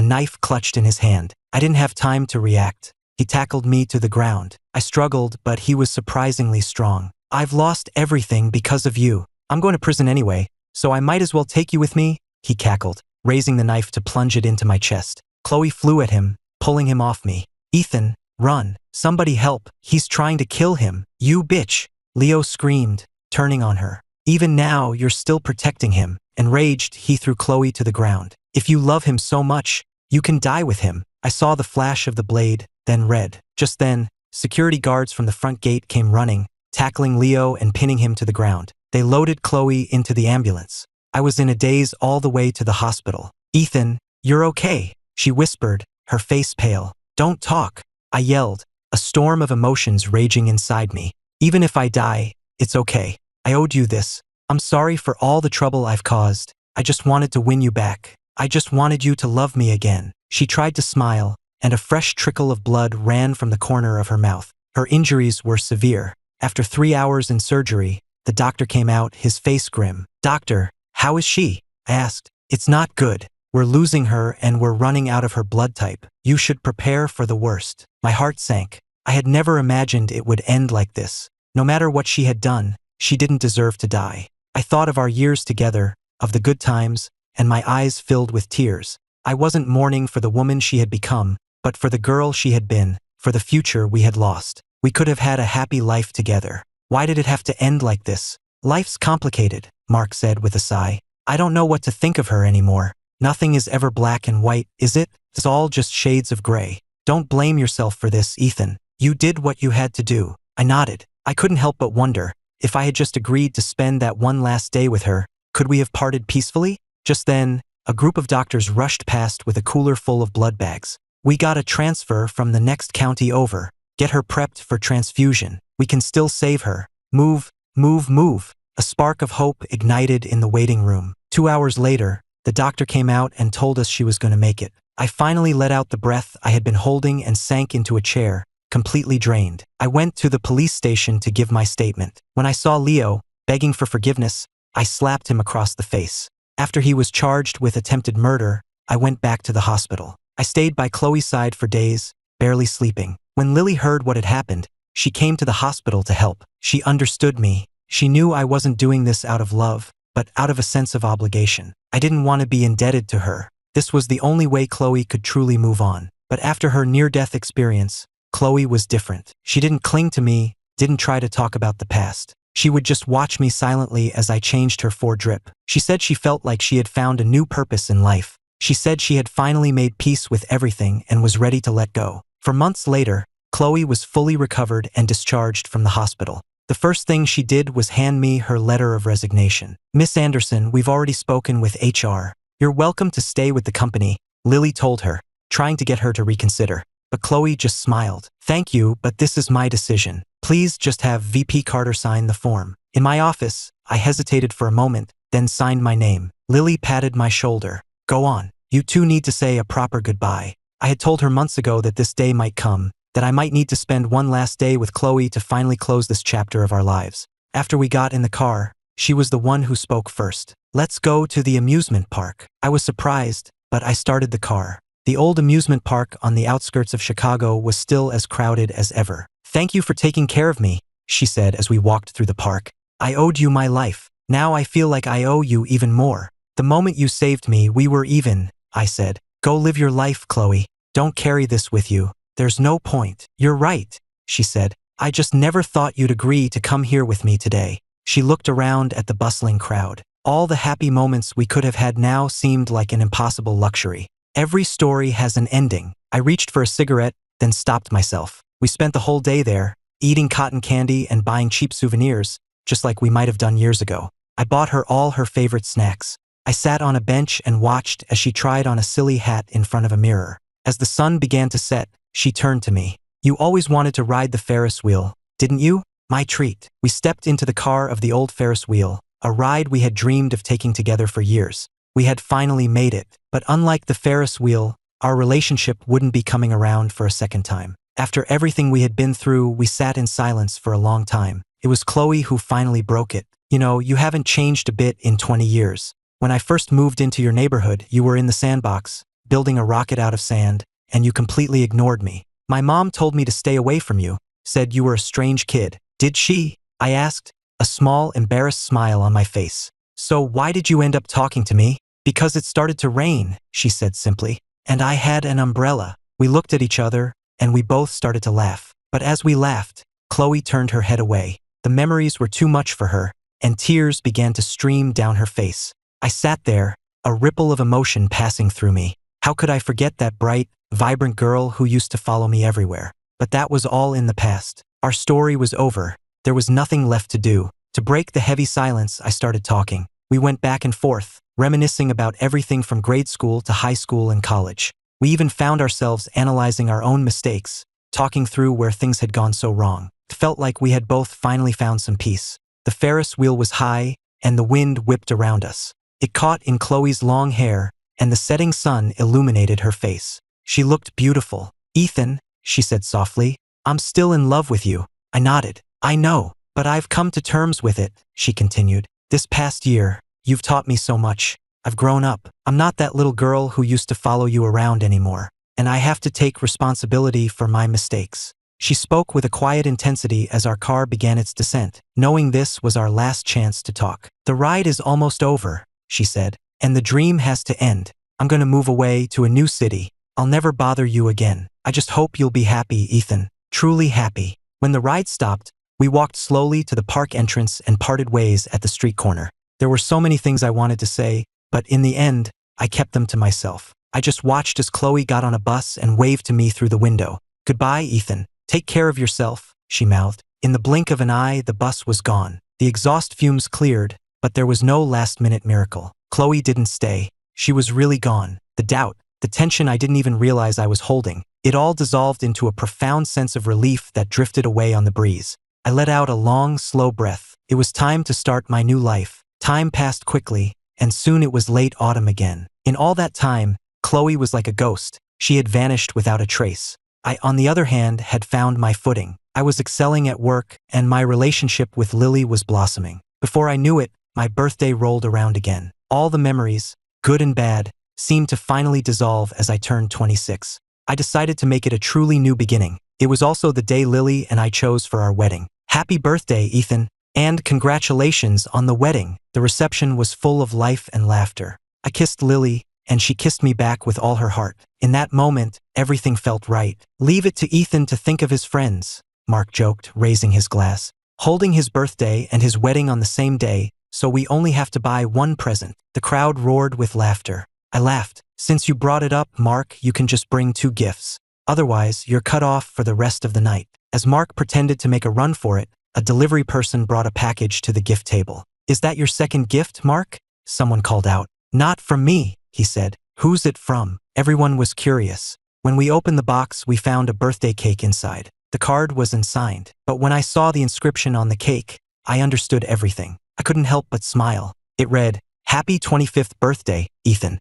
knife clutched in his hand. I didn't have time to react. He tackled me to the ground. I struggled, but he was surprisingly strong. "I've lost everything because of you. I'm going to prison anyway, so I might as well take you with me," he cackled, raising the knife to plunge it into my chest. Chloe flew at him, pulling him off me. "Ethan, run. Somebody help. He's trying to kill him." "You bitch," Leo screamed, turning on her. "Even now, you're still protecting him." Enraged, he threw Chloe to the ground. "If you love him so much, you can die with him." I saw the flash of the blade, then red. Just then, security guards from the front gate came running, tackling Leo and pinning him to the ground. They loaded Chloe into the ambulance. I was in a daze all the way to the hospital. "Ethan, you're okay," she whispered, her face pale. "Don't talk," I yelled, a storm of emotions raging inside me. "Even if I die, it's okay. I owed you this. I'm sorry for all the trouble I've caused. I just wanted to win you back. I just wanted you to love me again." She tried to smile, and a fresh trickle of blood ran from the corner of her mouth. Her injuries were severe. After 3 hours in surgery, the doctor came out, his face grim. "Doctor, how is she?" I asked. "It's not good. We're losing her and we're running out of her blood type. You should prepare for the worst." My heart sank. I had never imagined it would end like this. No matter what she had done, she didn't deserve to die. I thought of our years together, of the good times, and my eyes filled with tears. I wasn't mourning for the woman she had become, but for the girl she had been, for the future we had lost. We could have had a happy life together. Why did it have to end like this? "Life's complicated," Mark said with a sigh. "I don't know what to think of her anymore. Nothing is ever black and white, is it? It's all just shades of gray. Don't blame yourself for this, Ethan. You did what you had to do." I nodded. I couldn't help but wonder, if I had just agreed to spend that one last day with her, could we have parted peacefully? Just then, a group of doctors rushed past with a cooler full of blood bags. "We got a transfer from the next county over. Get her prepped for transfusion. We can still save her. Move, move, move." A spark of hope ignited in the waiting room. 2 hours later, the doctor came out and told us she was going to make it. I finally let out the breath I had been holding and sank into a chair, completely drained. I went to the police station to give my statement. When I saw Leo, Begging for forgiveness, I slapped him across the face. After he was charged with attempted murder, I went back to the hospital. I stayed by Chloe's side for days, barely sleeping. When Lily heard what had happened, she came to the hospital to help. She understood me. She knew I wasn't doing this out of love, but out of a sense of obligation. I didn't want to be indebted to her. This was the only way Chloe could truly move on. But after her near-death experience, Chloe was different. She didn't cling to me, didn't try to talk about the past. She would just watch me silently as I changed her for drip. She said she felt like she had found a new purpose in life. She said she had finally made peace with everything and was ready to let go. For months later, Chloe was fully recovered and discharged from the hospital. The first thing she did was hand me her letter of resignation. "Miss Anderson, we've already spoken with HR. You're welcome to stay with the company," Lily told her, trying to get her to reconsider. But Chloe just smiled. "Thank you, but this is my decision. Please just have VP Carter sign the form." In my office, I hesitated for a moment, then signed my name. Lily patted my shoulder. "Go on. You two need to say a proper goodbye." I had told her months ago that this day might come, that I might need to spend one last day with Chloe to finally close this chapter of our lives. After we got in the car, she was the one who spoke first. "Let's go to the amusement park." I was surprised, but I started the car. The old amusement park on the outskirts of Chicago was still as crowded as ever. "Thank you for taking care of me," she said as we walked through the park. "I owed you my life. Now I feel like I owe you even more. The moment you saved me, we were even," I said. "Go live your life, Chloe. Don't carry this with you. There's no point." "You're right," she said. "I just never thought you'd agree to come here with me today." She looked around at the bustling crowd. All the happy moments we could have had now seemed like an impossible luxury. Every story has an ending. I reached for a cigarette, then stopped myself. We spent the whole day there, eating cotton candy and buying cheap souvenirs, just like we might have done years ago. I bought her all her favorite snacks. I sat on a bench and watched as she tried on a silly hat in front of a mirror. As the sun began to set, she turned to me. "You always wanted to ride the Ferris wheel, didn't you? My treat." We stepped into the car of the old Ferris wheel, a ride we had dreamed of taking together for years. We had finally made it, but unlike the Ferris wheel, our relationship wouldn't be coming around for a second time. After everything we had been through, we sat in silence for a long time. It was Chloe who finally broke it. "You know, you haven't changed a bit in 20 years. When I first moved into your neighborhood, you were in the sandbox, building a rocket out of sand, and you completely ignored me. My mom told me to stay away from you, said you were a strange kid." "Did she?" I asked, a small, embarrassed smile on my face. "So why did you end up talking to me?" "Because it started to rain," she said simply. "And I had an umbrella." We looked at each other, and we both started to laugh. But as we laughed, Chloe turned her head away. The memories were too much for her, and tears began to stream down her face. I sat there, a ripple of emotion passing through me. How could I forget that bright, vibrant girl who used to follow me everywhere? But that was all in the past. Our story was over. There was nothing left to do. To break the heavy silence, I started talking. We went back and forth, reminiscing about everything from grade school to high school and college. We even found ourselves analyzing our own mistakes, talking through where things had gone so wrong. It felt like we had both finally found some peace. The Ferris wheel was high, and the wind whipped around us. It caught in Chloe's long hair, and the setting sun illuminated her face. She looked beautiful. "Ethan," she said softly, "I'm still in love with you." I nodded. "I know, but I've come to terms with it," she continued. "This past year, you've taught me so much. I've grown up. I'm not that little girl who used to follow you around anymore, and I have to take responsibility for my mistakes." She spoke with a quiet intensity as our car began its descent, knowing this was our last chance to talk. "The ride is almost over," she said, "and the dream has to end. I'm going to move away to a new city. I'll never bother you again. I just hope you'll be happy, Ethan. Truly happy." When the ride stopped, we walked slowly to the park entrance and parted ways at the street corner. There were so many things I wanted to say, but in the end, I kept them to myself. I just watched as Chloe got on a bus and waved to me through the window. "Goodbye, Ethan. Take care of yourself," she mouthed. In the blink of an eye, the bus was gone. The exhaust fumes cleared, but there was no last-minute miracle. Chloe didn't stay. She was really gone. The doubt, the tension I didn't even realize I was holding, it all dissolved into a profound sense of relief that drifted away on the breeze. I let out a long, slow breath. It was time to start my new life. Time passed quickly, and soon it was late autumn again. In all that time, Chloe was like a ghost. She had vanished without a trace. I, on the other hand, had found my footing. I was excelling at work, and my relationship with Lily was blossoming. Before I knew it, my birthday rolled around again. All the memories, good and bad, seemed to finally dissolve as I turned 26. I decided to make it a truly new beginning. It was also the day Lily and I chose for our wedding. Happy birthday, Ethan. And congratulations on the wedding. The reception was full of life and laughter. I kissed Lily, and she kissed me back with all her heart. In that moment, everything felt right. Leave it to Ethan to think of his friends, Mark joked, raising his glass. Holding his birthday and his wedding on the same day, so we only have to buy one present. The crowd roared with laughter. I laughed. Since you brought it up, Mark, you can just bring 2 gifts. Otherwise, you're cut off for the rest of the night. As Mark pretended to make a run for it, a delivery person brought a package to the gift table. Is that your second gift, Mark? Someone called out. Not from me, he said. Who's it from? Everyone was curious. When we opened the box, we found a birthday cake inside. The card was unsigned, but when I saw the inscription on the cake, I understood everything. I couldn't help but smile. It read, "Happy 25th birthday, Ethan."